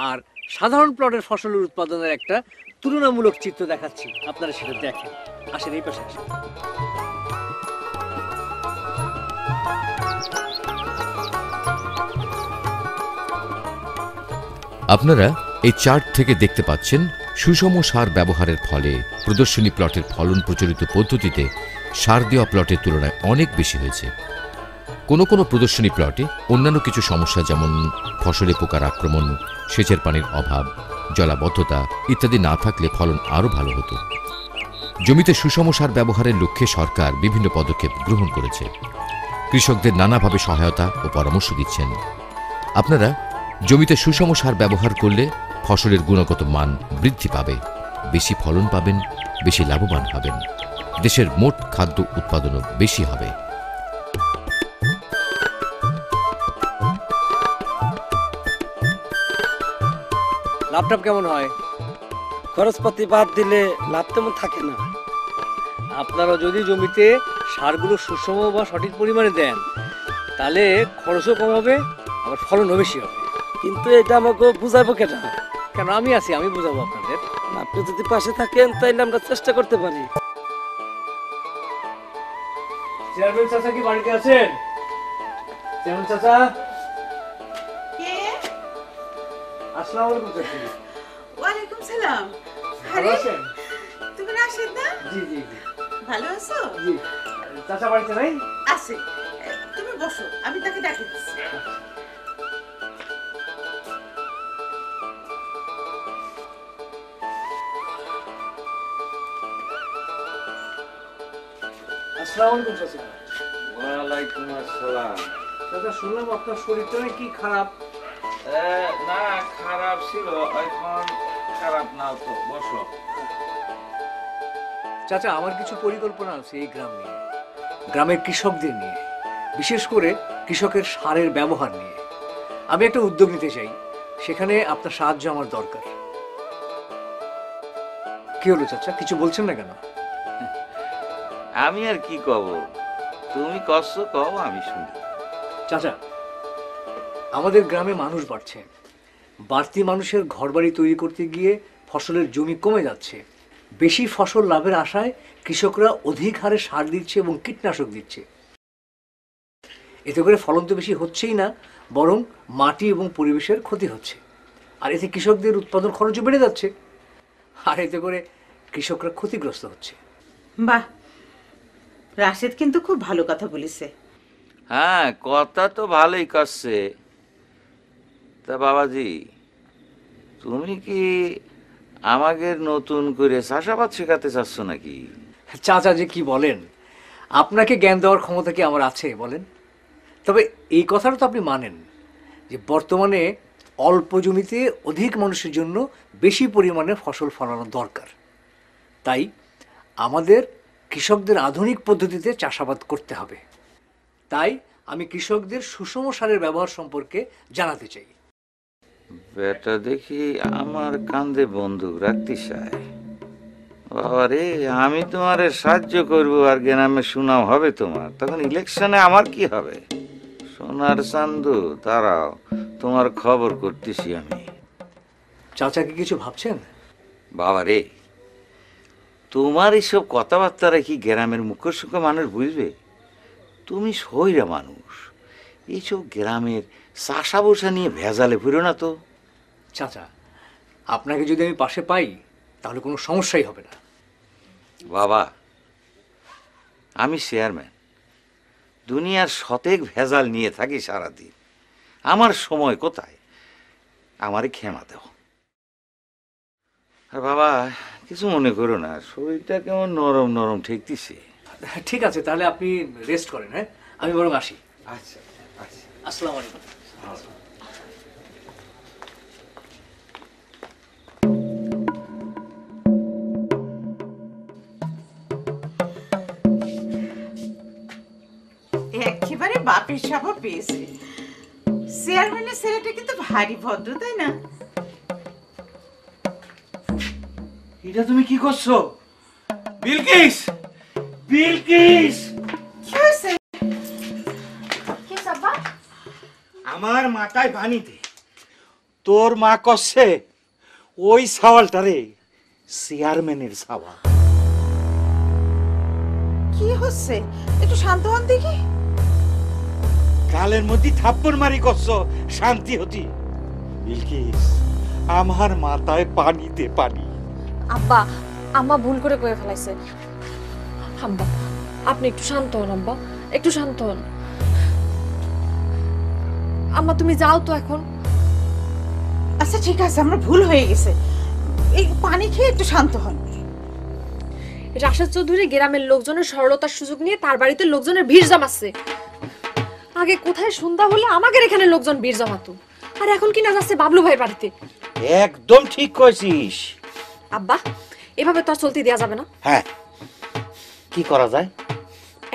আর সাধারণ প্লটের ফসলের উৎপাদনের একটা তুলনামূলক চিত্র দেখাচ্ছি, আপনারা সেটা দেখেন। আসেন এই পাশে আসেন। আপনারা এই চার্ট থেকে দেখতে পাচ্ছেন সুষম সার ব্যবহারের ফলে প্রদর্শনী প্লটের ফলন প্রচলিত পদ্ধতিতে সার দেওয়া প্লটের তুলনায় অনেক বেশি হয়েছে। কোনো কোনো প্রদর্শনী প্লটে অন্যান্য কিছু সমস্যা যেমন ফসলে পোকার আক্রমণ, সেচের পানির অভাব, জলাবদ্ধতা ইত্যাদি না থাকলে ফলন আরও ভালো হতো। জমিতে সুষম সার ব্যবহারের লক্ষ্যে সরকার বিভিন্ন পদক্ষেপ গ্রহণ করেছে। কৃষকদের নানাভাবে সহায়তা ও পরামর্শ দিচ্ছেন। আপনারা জমিতে সুষম সার ব্যবহার করলে ফসলের গুণগত মান বৃদ্ধি পাবে, বেশি ফলন পাবেন, বেশি লাভবান হবেন, দেশের মোট খাদ্য উৎপাদনও বেশি হবে। লাভটাপ কেমন হয়? খরচপাতি বাদ দিলে লাভ তেমন থাকে না। আপনারা যদি জমিতে সারগুলো সুষম বা সঠিক পরিমাণে দেন তাহলে খরচও কম হবে, আবার ফলনও বেশি হবে। কিন্তু এটা আমাকে বুঝাবো কেটা? কেন, আমি আছি, আমি বুঝাবো আপনাদের। আপনি যদি পাশে থাকেন তাইলে আমরা চেষ্টা করতে পারি। চেয়ারম্যান চাচা কি বাড়িতে আছেন? চেয়ারম্যান চাচা, কে? আসসালামু আলাইকুম চাচি। ওয়ালাইকুম সালাম। ভালো আছেন? তুমি রাশেদ না? জি জি জি। ভালো আছো? জি। চাচা বাড়িতে নাই? আছে। তুমি বসো, আমি তাকে ডাকি দিচ্ছি। আসসালামু আলাইকুম চাচা। ওয়ালাইকুম আসসালাম। চাচা, শুনলাম আপনার শরীরটা নাকি খারাপ। না, খারাপ ছিল, এখন খারাপ না তো। বসো। চাচা, আমার কিছু পরিকল্পনা আছে এই গ্রাম নিয়ে, গ্রামের কৃষকদের নিয়ে, বিশেষ করে কৃষকের সারের ব্যবহার নিয়ে। আমি একটা উদ্যোগ নিতে চাই, সেখানে আপনার সাহায্য আমার দরকার। কি হলো চাচা, কিছু বলছেন না কেন? আমি আর কি কব, তুমি কষ্ট কও, আমি শুনি। চাচা, আমাদের গ্রামে মানুষ বাড়ছে, বাড়তি মানুষের ঘরবাড়ি তৈরি করতে গিয়ে ফসলের জমি কমে যাচ্ছে। বেশি ফসল লাভের আশায় কৃষকরা অধিক হারে সার দিচ্ছে এবং কীটনাশক দিচ্ছে। এতে করে ফলন তো বেশি হচ্ছেই না, বরং মাটি এবং পরিবেশের ক্ষতি হচ্ছে। আর এতে কৃষকদের উৎপাদন খরচও বেড়ে যাচ্ছে, আর এতে করে কৃষকরা ক্ষতিগ্রস্ত হচ্ছে। বাহ, রাশেদ কিন্তু খুব ভালো কথা বলেছে। হ্যাঁ, কথা তো ভালোই করছে। তা বাবাজি, তুমি কি আমাকে নতুন করে চাষাবাদ শেখাতে চাচ্ছ নাকি? চাচা যে কি বলেন, আপনাকে জ্ঞান দেওয়ার ক্ষমতা কি আমার আছে বলেন? তবে এই কথাটা তো আপনি মানেন যে বর্তমানে অল্প জমিতে অধিক মানুষের জন্য বেশি পরিমাণে ফসল ফলানো দরকার। তাই আমাদের কৃষকদের আধুনিক পদ্ধতিতে চাষাবাদ করতে হবে। তাই আমি কৃষকদের সুষম সারের ব্যবহার সম্পর্কে জানাতে চাই। বেটা দেখি আমার কান্দে বন্দুক রাখতে চায়। বাবারে, আমি তোমারে সাহায্য করবো আর গ্রামে সুনাম হবে তোমার, তখন ইলেকশনে আমার কি হবে? সোনার চান্দু, দাঁড়াও, তোমার খবর করতেছি আমি। চাচা কি কিছু ভাবছেন? বাবারে, তোমার এইসব কথাবার্তা কি গ্রামের মুখ্য সুখ্য মানুষ বুঝবে? তুমি সইরা মানুষ, এইসব গ্রামের চাষা বসা নিয়ে ভেজালে ফিরো না তো। চাচা, আপনাকে যদি আমি পাশে পাই তাহলে কোনো সমস্যাই হবে না। বাবা, আমি চেয়ারম্যান, দুনিয়ার শতেক ভেজাল নিয়ে থাকি সারাদিন, আমার সময় কোথায়? আমারে ক্ষমা দাও। আর বাবা, কিছু মনে করো না, শরীরটা কেমন নরম নরম ঠেকতেছে। ঠিক আছে, তাহলে আপনি রেস্ট করেন। হ্যাঁ, আমি বরং আসি। আচ্ছা আচ্ছা, আসসালামু আলাইকুম। একেবারে বাপের স্বভাব পেয়েছে। চেয়ারম্যানের ছেলেটা কিন্তু ভারী ভদ্র, তাই না? এটা তুমি কি করছো বিলকিস? বিলকিস, কি হয়েছে? আমার মাথায় পানি দে। তোর মা করছে ওই সাওয়ালটারে চেয়ারম্যানের সাওয়াল। কি হচ্ছে? একটু শান্ত হন দেখি। গালের মধ্যে থাপ্পড় মারি করছো শান্তি হতি। বিলকিস, আমার মাথায় পানি দে, পানি। আব্বা, আম্মা ভুল করে কয়ে ফেলাইছে। আব্বা, আপনি একটু শান্ত হন। আব্বা, একটু শান্ত হন। আম্মা, তুমি যাও তো এখন। আচ্ছা ঠিক আছে, আমরা ভুল হয়ে গেছে। এই পানি খেয়ে একটু শান্ত হন। রাশেদ চৌধুরী গ্রামের লোকজনের সরলতার সুযোগ নিয়ে তার বাড়িতে লোকজনের ভিড় জমাচ্ছে। আগে কোথায় সন্ধ্যা হলে আমাদের এখানে লোকজন ভিড় জমাতো, আর এখন কি না যাচ্ছে বাবলু ভাই বাড়িতে। একদম ঠিক কইছিস। আব্বা, এভাবে তো আর চলতে দেওয়া যাবে না। হ্যাঁ, কি করা যায়?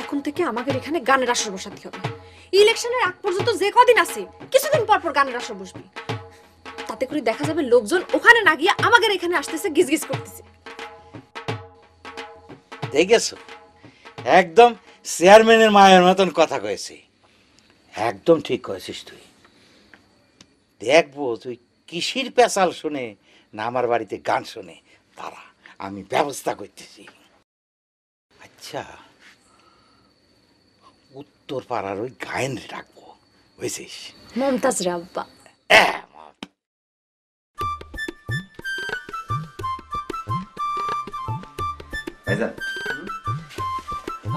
এখন থেকে আমাদের এখানে গানের আসর বসাতে হবে। ইলেকশনের আগ পর্যন্ত যে কদিন আছে, কিছুদিন পর পর গানের আসর বসবে। তাতে করে দেখা যাবে লোকজন ওখানে না গিয়ে আমাদের এখানে আসতেছে, গিজগিজ করতেছে। দেখেছো, একদম চেয়ারম্যানের মায়ের মতন কথা কয়েছে। একদম ঠিক কয়েছিস তুই। দেখবো তুই কিসির পেশাল শুনে না আমার বাড়িতে গান শুনে, তারা আমি ব্যবস্থা করতেছি। আচ্ছা, উত্তর পাড়ার ওই গায়েন রাখবো, বুঝছিস? মমতাজ রে আব্বা।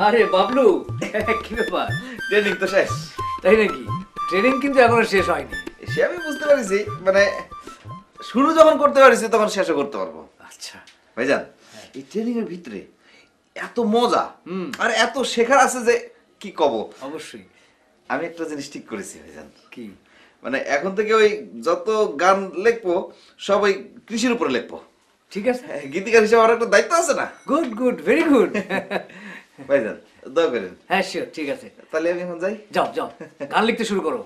আরে বাবলু, কি ব্যাপার? ট্রেনিং তো শেষ। তাই নাকি? ট্রেনিং কিন্তু এখনো শেষ হয়নি। সে আমি বুঝতে পারছি, মানে শুরু যখন করতে পারছি তখন শেষও করতে পারবো। আচ্ছা ভাইজান, এই ট্রেনিং এর ভিতরে এত মজা আর এত শেখার আছে যে কি কব। অবশ্যই। আমি একটা জিনিস ঠিক করেছি ভাইজান। কি? মানে এখন থেকে ওই যত গান লিখবো সব ওই কৃষির উপরে লিখবো। ঠিক আছে, গীতিকার হিসেবে আমার একটা দায়িত্ব আছে না? Good good, very good. ভাইজান দয়া করেন। হ্যাঁ শিওর, ঠিক আছে। তাহলে আমি এখন যাই। যাও যাও, গান লিখতে শুরু করো।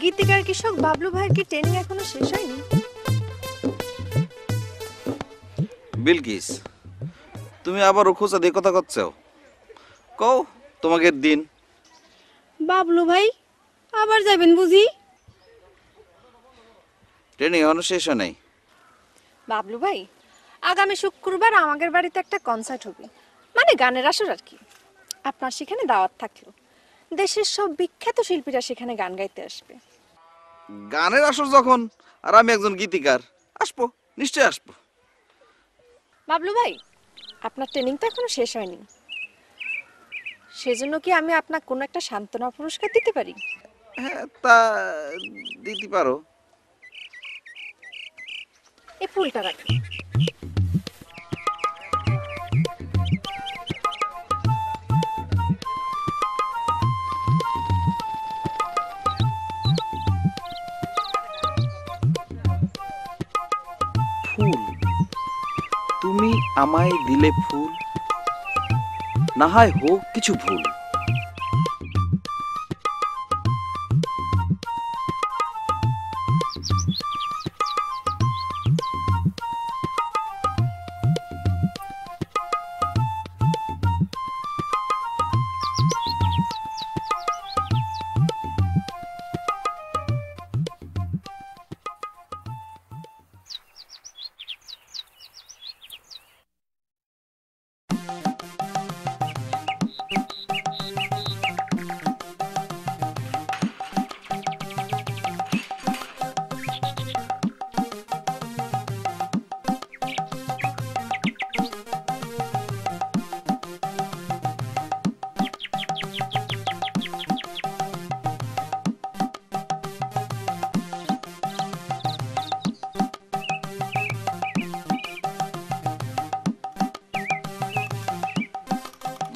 গীতিকার কৃষক বাবলু ভাইয়ের কি ট্রেনিং এখনো শেষ হয়নি? বিলকিস, তুমি আবার খোঁচা দিয়ে কথা করছো? কও তোমাকে দিন। বাবলু ভাই আবার যাবেন বুঝি? ট্রেনিং এখনো শেষ হয় নাই। বাবলু ভাই, আগামী শুক্রবার আমাদের বাড়িতে একটা কনসার্ট হবে, মানে গানের আসর আর কি। আপনার সেখানে দাওয়াত থাকলো, দেশের সব বিখ্যাত শিল্পীরা সেখানে গান গাইতে আসবে। গানের আসর যখন, আর আমি একজন গীতিকার, আসবো, নিশ্চয়ই আসবো। বাবলু ভাই, আপনার ট্রেনিং তো এখনো শেষ হয়নি, সেজন্য কি আমি আপনাকে কোনো একটা সান্ত্বনা পুরস্কার দিতে পারি? হ্যাঁ, তা দিতে পারো। এই ফুলটা রাখি। ফুল, তুমি আমায় দিলে ফুল, না হয় হোক কিছু ভুল।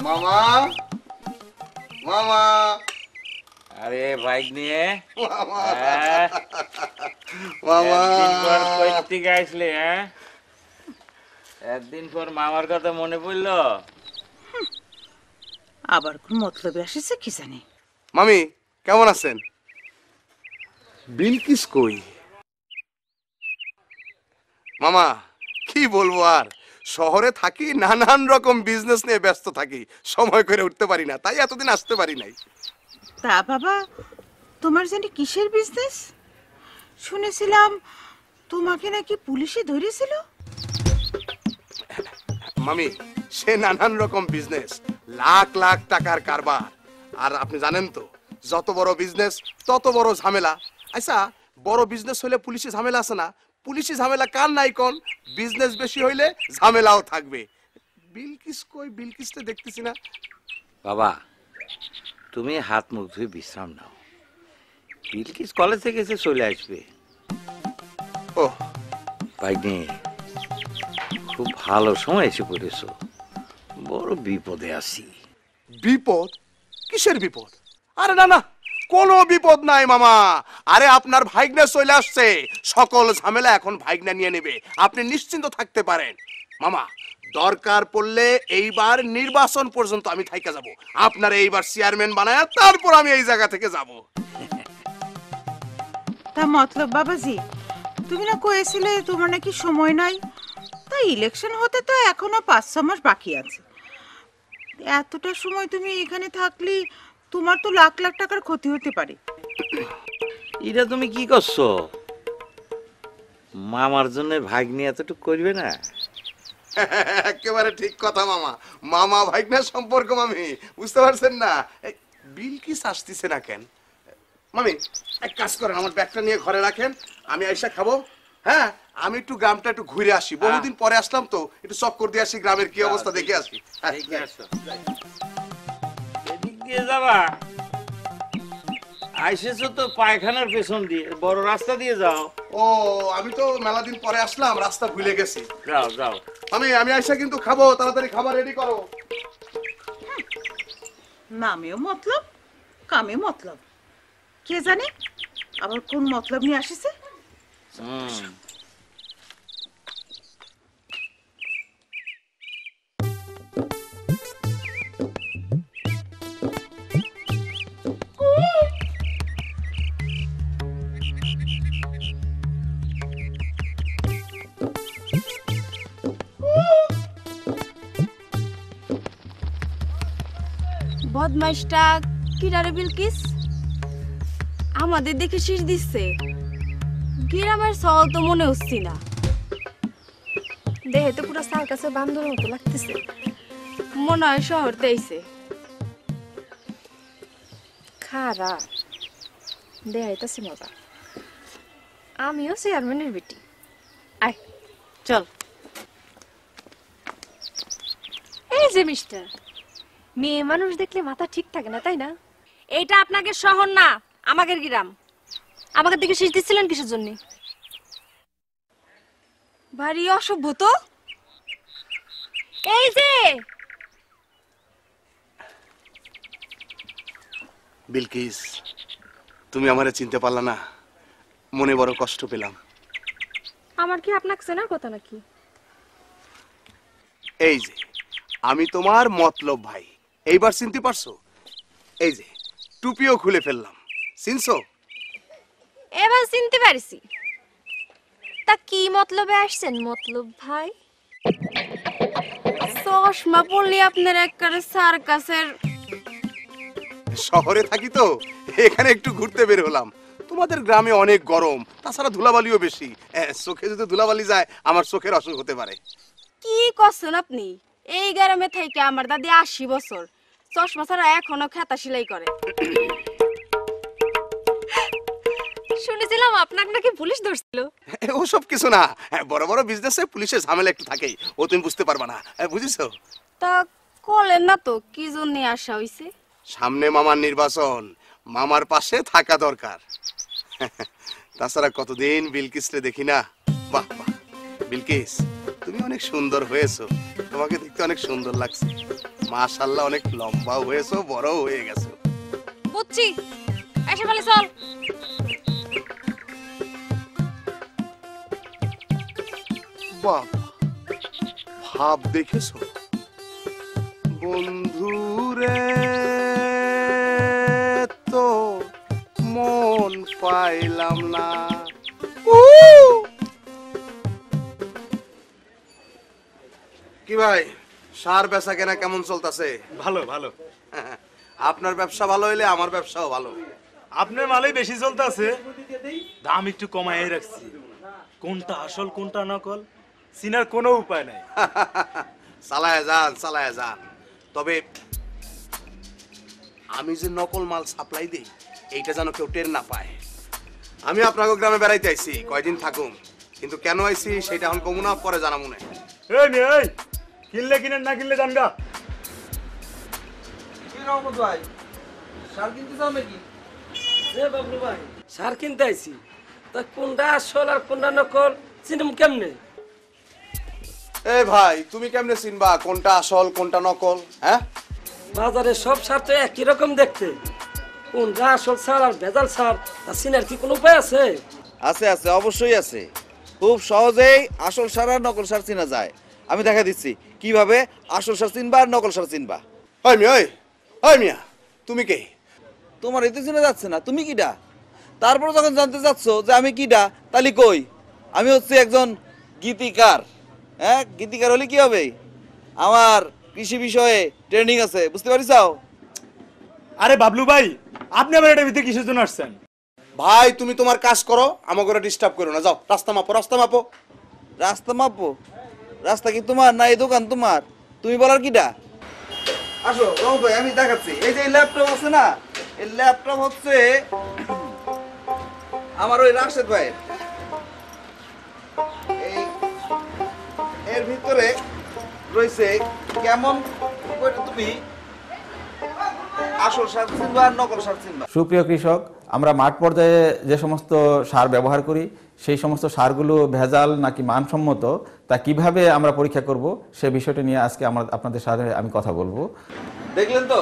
মামা, মামা, আরে বাইক নিয়ে মামা, কই আসলে? হ্যাঁ, একদিন পর মামার কথা মনে পড়লো। আবার কোন মতলবে আসিছে কি জানি। মামি কেমন আছেন? বিলকিস কই? মামা কি বলবো আর, শহরে থাকি, নানান রকম বিজনেস নিয়ে ব্যস্ত থাকি, সময় করে উঠতে পারি না, তাই এতদিন আসতে পারি নাই। তা বাবা, তোমার জানি কিসের বিজনেস? শুনেছিলাম তোমাকে নাকি পুলিশে ধরেছিল। মামি, সে নানান রকম বিজনেস, লাখ লাখ টাকার কারবার। আর আপনি জানেন তো, যত বড় বিজনেস তত বড় ঝামেলা। আচ্ছা, বড় বিজনেস হইলে পুলিশে ঝামেলা আছে না? পুলিশি ঝামেলা কার নাই কোন? বিজনেস বেশি হইলে ঝামেলাও থাকবে। বিলকিস কই? বিলকিসটা দেখতেছি না। বাবা, তুমি হাত মুখ ধুয়ে বিশ্রাম নাও, বিলকিস কলেজ থেকে এসে চলে আসবে। ও ভাইনি, খুব ভালো সময় এসে পড়েছো, বড় বিপদে আছি। বিপদ? কিসের বিপদ? আরে না না, কোনো বিপদ নাই মামা। আরে আপনার ভাইগনা চলে আসছে, সকল ঝামেলা এখন ভাইগনা নিয়ে নেবে, আপনি নিশ্চিন্ত থাকতে পারেন। মামা, দরকার পড়লে এইবার নির্বাচন পর্যন্ত আমি থাইকা যাব, আপনার এইবার চেয়ারম্যান বানায় তারপর আমি এই জায়গা থেকে যাব। তা মতলব বাবাজি, তুমি না কয়েছিলে তোমার নাকি সময় নাই, তাই ইলেকশন হতে তো এখনো 5-6 মাস বাকি আছে। এতটা সময় তুমি এখানে থাকলে তোমার তো লাখ লাখ টাকার ক্ষতি হতে পারে। এটা তুমি কি করছো? মামার জন্য ভাগ্নি এতটুকু করবে না? একেবারে ঠিক কথা মামা, মামা ভাইগনা সম্পর্ক মামি, বুঝতে পারছেন না? বিলকিস আসতেছে না কেন? মামি এক কাজ করেন, আমার ব্যাগটা নিয়ে ঘরে রাখেন, আমি আইসা খাবো। হ্যাঁ, আমি একটু গ্রামটা একটু ঘুরে আসি, বহুদিন পরে আসলাম তো, একটু চক্কর দিয়ে আসি, গ্রামের কি অবস্থা দেখে আসি। এদিক দিয়ে যাবা? আইসেছো তো পায়খানার পেছন দিয়ে, বড় রাস্তা দিয়ে যাও। ও, আমি তো মেলা দিন পরে আসলাম, রাস্তা ভুলে গেছি। যাও যাও। আমি আইসা কিন্তু খাবো, তাড়াতাড়ি খাবার রেডি করো। নামেও মতলব, কামে মতলব, কে জানে আবার কোন মতলব নিয়ে আসিছে। বদমাইশটা কিরারে বিলকিস আমাদের দেখে শীষ দিচ্ছে গ্রামের সল তো মনে হচ্ছি না দেহে তো পুরো সার কাছে বান্দর মতো লাগতেছে মনে হয় শহর তেইছে খারাপ দেখাইতেছি মজা আমিও চেয়ারম্যানের বেটি আয় চল এই যে মিস্টার মেয়ে মানুষ দেখলে মাথা ঠিক থাকে না তাই না? এটা আপনাকে শহর না আমাদের গ্রাম। আমাকে দিকে শীষ দিচ্ছিলেন কিসের জন্য? ভারী অসভ্য তো। এই যে বিলকিস, তুমি আমারে চিনতে পারলা না, মনে বড় কষ্ট পেলাম। আমার কি আপনাকে চেনার কথা নাকি? এই যে আমি তোমার মতলব ভাই, এইবার চিনতে পারছো? এই যে টুপিও খুলে ফেললাম, চিনছো? এবার চিনতে পারছি। তা কি মতলবে আসছেন মতলব ভাই? চশমা পড়লে আপনার একবারে সার্কাসের। শহরে থাকি তো, এখানে একটু ঘুরতে বের হলাম। তোমাদের গ্রামে অনেক গরম, তাছাড়া ধুলাবালিও বেশি। চোখে যদি ধুলাবালি যায় আমার চোখের অসুখ হতে পারে। কি করছেন আপনি? এই গ্রামে থেকে আমার দাদি 80 বছর, চশমা ছাড়া এখনো খাতা সেলাই করে। শুনেছিলাম আপনাকে নাকি পুলিশ ধরছিল। ওসব কিছু না, বড় বড় বিজনেসে পুলিশের ঝামেলা একটু থাকেই, ও তুমি বুঝতে পারবা না, বুঝেছো? তা কলেন না তো কি জন্য আসা হইছে? সামনে মামার নির্বাচন, মামার পাশে থাকা দরকার। তাছাড়া কতদিন বিলকিসরে দেখি না। বাহ বাহ বিলকিস, তুমি অনেক সুন্দর হয়েছো, তোমাকে দেখতে অনেক সুন্দর লাগছে। মাশাআল্লাহ, অনেক লম্বাও হয়েছো, বড়ও হয়ে গেছো। বুঝছি, এসে বলে চল। বাহ, ভাব দেখেছো বন্ধুরে, তো মন পাইলাম না। কি ভাই, সার বেচা কেনা কেমন চলতেছে? ভালো ভালো। আপনার ব্যবসা ভালো হইলে আমার ব্যবসাও ভালো। আপনার মালই বেশি চলতেছে, দাম একটু কমাই রাখছি। কোনটা আসল কোনটা নকল চিনার কোনো উপায় নাই। চালায় যান, চালায় যান। তবে আমি যে নকল মাল সাপ্লাই দেই, এইটা যেন কেউ টের না পায়। আমি আপনাকে গ্রামে বেড়াইতে আইছি, কয়দিন থাকুম, কিন্তু কেন আইছি সেটা এখন কমু না, পরে জানাবো না। এই কিনলে কিনেন, না কিনলে জানগা। কি রহমত ভাই, সার কিনতে চাও নাকি? বাবলু ভাই, সার কিনতে আইছি, তা কোনটা আসল আর কোনটা নকল চিনম কেমনে? এই ভাই, তুমি কেমনে চিনবা কোনটা আসল কোনটা নকল? হ্যাঁ, বাজারে সব সার তো একই রকম দেখতে, কোনটা আসল সার আর ভেজাল সার তা চিনার কি কোনো উপায় আছে? আছে আছে, অবশ্যই আছে। খুব সহজেই আসল সার আর নকল সার চিনা যায়। আমি দেখা দিচ্ছি কিভাবে আসল সার চিনবা আর নকল সার চিনবা। ওই মিয়া, ওই মিয়া, তুমি কে? তোমার এতে চিনা যাচ্ছে না, তুমি কিডা? তারপর যখন জানতে চাচ্ছ যে আমি কিডা, তাহলে কই আমি হচ্ছে একজন গীতিকার। হ্যাঁ, গীতিকার হলে কি হবে? আমার কৃষি বিষয়ে ট্রেনিং আছে, বুঝতে পারিস? আরে বাবলু ভাই, আপনি আমার এটা ভিতরে কিসের জন্য আসছেন? ভাই তুমি তোমার কাজ করো, আমাকে ডিস্টার্ব করো না। যাও রাস্তা মাপো, রাস্তা মাপো। রাস্তা মাপো? রাস্তা কি তোমার না এই দোকান তোমার? তুমি বলার কিডা? আসো রহমত ভাই, আমি দেখাচ্ছি। এই যে ল্যাপটপ আছে না, এই ল্যাপটপ হচ্ছে আমার ওই রাশেদ ভাইয়ের। এই এর ভিতরে রয়েছে কেমন করে তুমি আসল সার চিনবা আর নকল সার চিনবা। সুপ্রিয় কৃষক, আমরা মাঠ পর্যায়ে যে সমস্ত সার ব্যবহার করি, সেই সমস্ত সারগুলো ভেজাল নাকি মানসম্মত তা কিভাবে আমরা পরীক্ষা করব, সে বিষয়টি নিয়ে আজকে আপনাদের সাথে আমি কথা বলবো। দেখলেন তো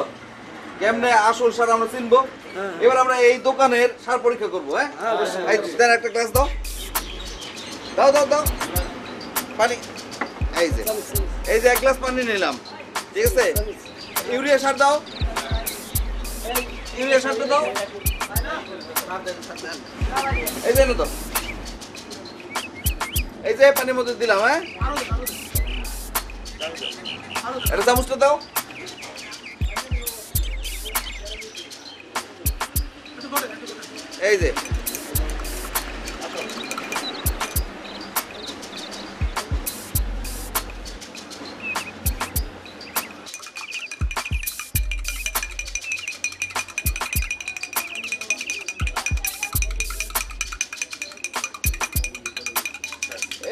কেমনে আসল সার আমরা চিনবো। এবার আমরা এই দোকানের সার পরীক্ষা করবো। হ্যাঁ, এই দেন একটা গ্লাস দাও, দাও দাও দাও পানি। এই যে এক গ্লাস পানি নিলাম, ঠিক আছে? ইউরিয়া সার দাও, ইউরিয়া সারটা দাও। এই যে তো, এই যে পানির মধ্যে দিলাম। হ্যাঁ, এটা চামচটা দাও। এই যে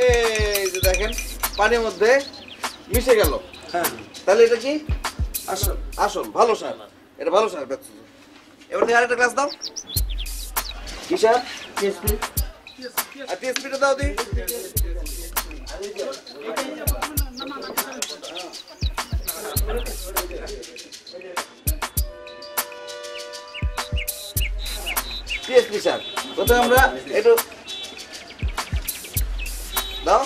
এই যে দেখেন পানির মধ্যে মিশে গেল। হ্যাঁ, তাহলে এটা কি আসল? আসল ভালো সার, এটা ভালো সার। এবার থেকে আরেকটা গ্লাস দাও। কি সার? টিএসপি। আর টিএসপিটা দাও দি। টিএসপি সার প্রথমে আমরা একটু দাও,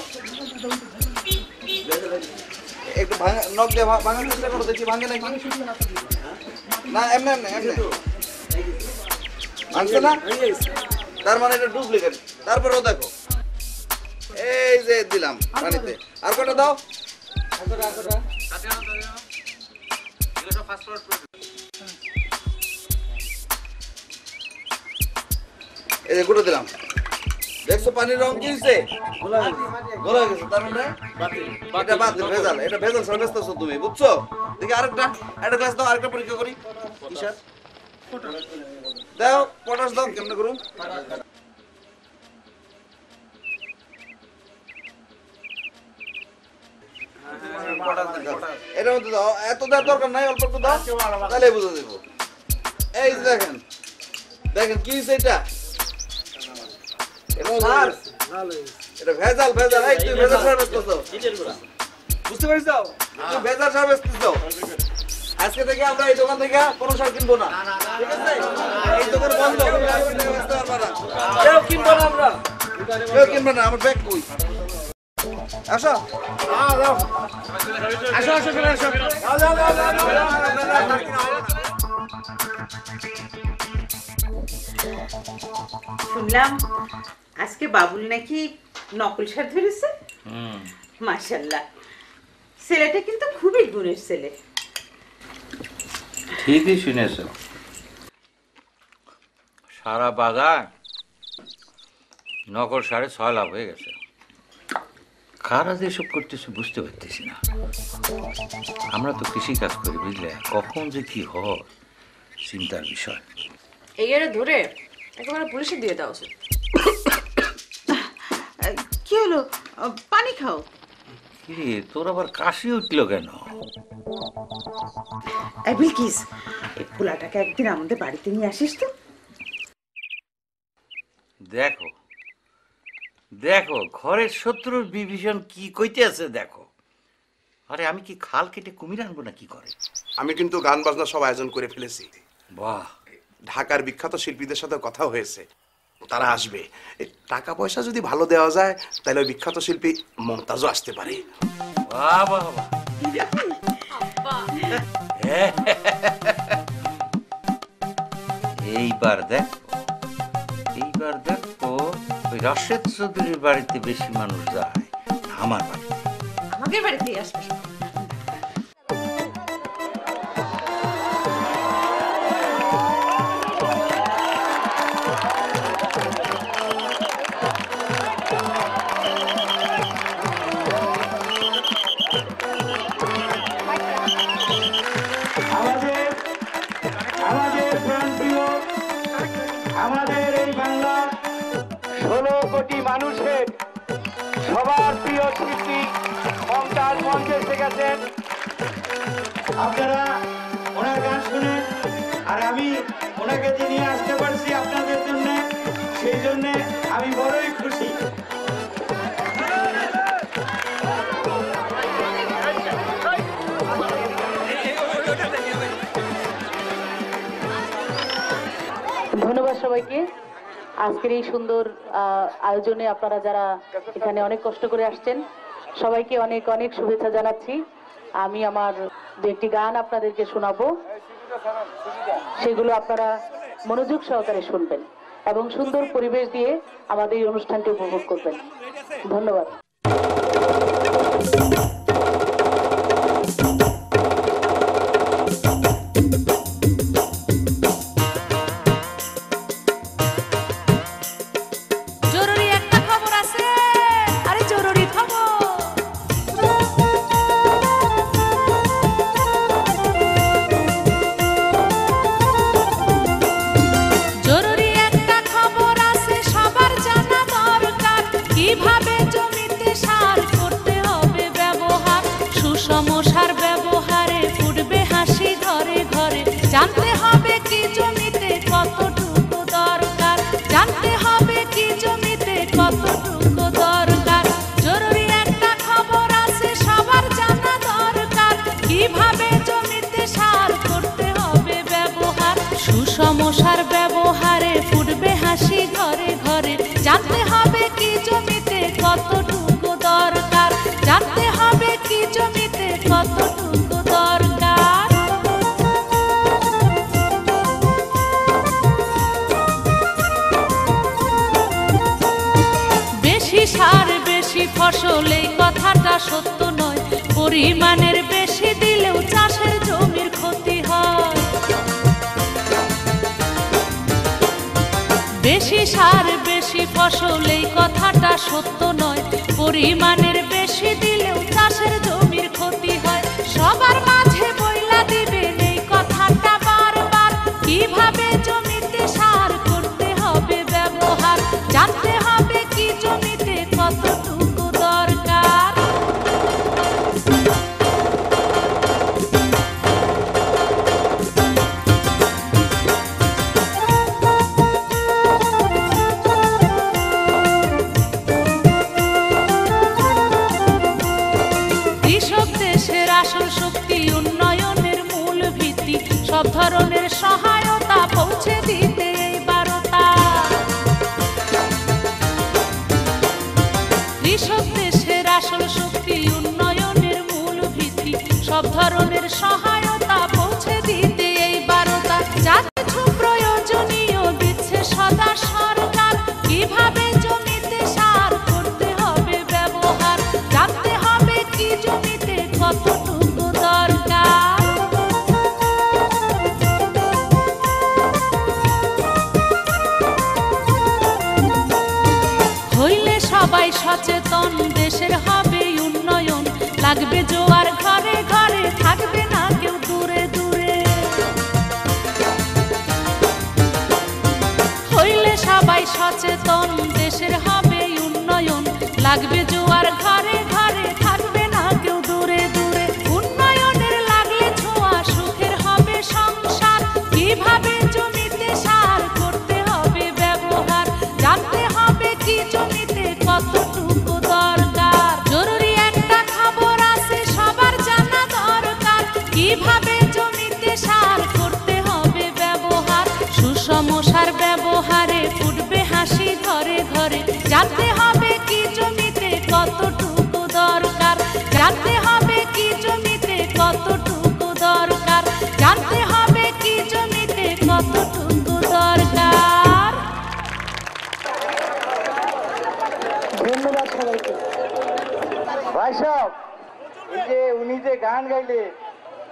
একটু নখ দিয়ে ভাঙার চেষ্টা করো, দেখি ভাঙে নাকি। না এমনি এমনি এমনি ভাঙছে না, তার মানে এটা ডুপ্লিকেট। তারপরেও দেখো এই যে দিলাম পানিতে, আর কটা দাও। এই যে গুঁড়ো দিলাম, দেখছো পানির রং কি হয়েছে? গোলা হয়ে গেছে। তার মানে এটা বাতিল, ভেজাল। এটা ভেজাল সার বেচতেছো তুমি, বুঝছো? দেখি আরেকটা গ্লাস দাও, আরেকটা পরীক্ষা করি। কি স্যার? দাও পটাশ দাও। কেমনে করুন? এটার মধ্যে দাও, এত দেওয়ার দরকার নাই, অল্প একটু দাও, তাহলে বুঝে দেবো। এই যে দেখেন দেখেন কি হয়েছে এটা। এটা ভেজাল ভেজাল। এই তুই ভেজাল সার বেচতেছো, বুঝতে পারিস? তুই ভেজাল সার বেচতেছো। আজকে থেকে আমরা এই দোকান থেকে কোনো সার কিনবো না, ঠিক আছে? এই দোকান বন্ধ, কেউ কিনবো না, আমরা কেউ কিনবো না। আমার ব্যাগ কই? আসো আসো আসো চলে আসো। শুনলাম আজকে বাবুল নাকি নকল সার ধরেছে। মাশাআল্লাহ, ছেলেটা কিন্তু খুবই গুণের ছেলে। ঠিকই শুনেছ, সারা বাজার নকল সাড়ে 6 লাভ হয়ে গেছে। কারা যেসব করতেছে বুঝতে পারতেছি না। আমরা তো কৃষি কাজ করি, বুঝলে, কখন যে কি হয় চিন্তার বিষয়। এই এর ধরে একেবারে পুলিশে দিয়ে দাও উচিত। কি হলো? পানি খাও। কিরে, তোর আবার কাশি উঠলো কেন? বিলকিস, এই পোলাটাকে একদিন আমাদের বাড়িতে নিয়ে আসিস তো। দেখো দেখো ঘরের শত্রুর বিভীষণ কি কইতে আছে দেখো। আরে আমি কি খাল কেটে কুমির আনবো না কি করে? আমি কিন্তু গান বাজনা সব আয়োজন করে ফেলেছি। বাহ, ঢাকার বিখ্যাত শিল্পীদের সাথে কথা হয়েছে, তারা আসবে। টাকা পয়সা যদি ভালো দেওয়া যায় তাহলে ওই বিখ্যাত শিল্পী মমতাজও আসতে পারে। বাহ বাহ বাহ। এইবার দেখো ওই রাশেদ চৌধুরীর বাড়িতে বেশি মানুষ যায় আমার বাড়িতে। আমাদের বাড়িতেই আসবে। আমাদের এই বাংলার 16 কোটি মানুষের সবার প্রিয় শিল্পী মমতাজ মঞ্চে এসে গেছেন। আপনারা ওনার গান শুনেন, আর আমি ওনাকে যে নিয়ে আসতে পারছি আপনাদের জন্য, সেই জন্য আমি বড়ই খুশি। ধন্যবাদ সবাইকে। আজকের এই সুন্দর আয়োজনে আপনারা যারা এখানে অনেক কষ্ট করে আসছেন, সবাইকে অনেক অনেক শুভেচ্ছা জানাচ্ছি। আমি আমার দু একটি গান আপনাদেরকে শোনাবো, সেগুলো আপনারা মনোযোগ সহকারে শুনবেন এবং সুন্দর পরিবেশ দিয়ে আমাদের এই অনুষ্ঠানটি উপভোগ করবেন। ধন্যবাদ। ফসল এই কথাটা সত্য নয়, পরিমাণের বেশি দিলেও চাষের জমির ক্ষতি হয়। বেশি সার বেশি ফসল এই কথাটা সত্য নয়, পরিমাণের বেশি দিলেও চাষের জমির ক্ষতি হয়। সবার মাঝে বইলা দিবেন এই কথাটা বারবার, কিভাবে জমিতে সার করতে হবে ব্যবহার, জানতে হবে কি জমিতে কতটুকু দরকার। কৃষক দেশের আসল শক্তি, উন্নয়নের মূল ভিত্তি, সব ধরনের সহায়তা পৌঁছে দিতে এই বারতা। কৃষক দেশের আসল শক্তি, উন্নয়নের মূল ভিত্তি, সব ধরনের সহায়তা পৌঁছে দিতে এই বারতা। যা কিছু প্রয়োজনীয় দিচ্ছে সদা সরকার, কিভাবে জমিতে সার করতে হবে ব্যবহার, জানতে হবে কি জমিতে কতটুকু দরকার। হইলে সবাই সচেতন, দেশের হবে উন্নয়ন, লাগবে জোয়ার ঘরে ঘরে, থাকবে না কেউ দূরে দূরে। হইলে সবাই সচেতন, দেশের হবে উন্নয়ন, লাগবে জোয়ার ঘরে ঘরে, থাকবে না কেউ দূরে দূরে। উন্নয়নের লাগলে ছোঁয়া, সুখের হবে সংসার, কিভাবে জমিতে সার করতে হবে ব্যবহার, জানতে হবে কি জমিতে কতটুকু দরকার। জরুরি একটা খবর আছে সবার জানা দরকার, কিভাবে জমিতে সার করতে হবে ব্যবহার, সুষম সার ব্যবহারে ফুটবে হাসি ঘরে ঘরে, জানতে হবে কি জমিতে কতটুকু দরকার, জানতে হবে কি জমিতে কতটুকু দরকার, জানতে হবে কি জমিতে কতটুকু দরকার। ধন্যবাদ সবাইকে। ভাই সাহেব, এই যে উনি যে গান গাইলেন,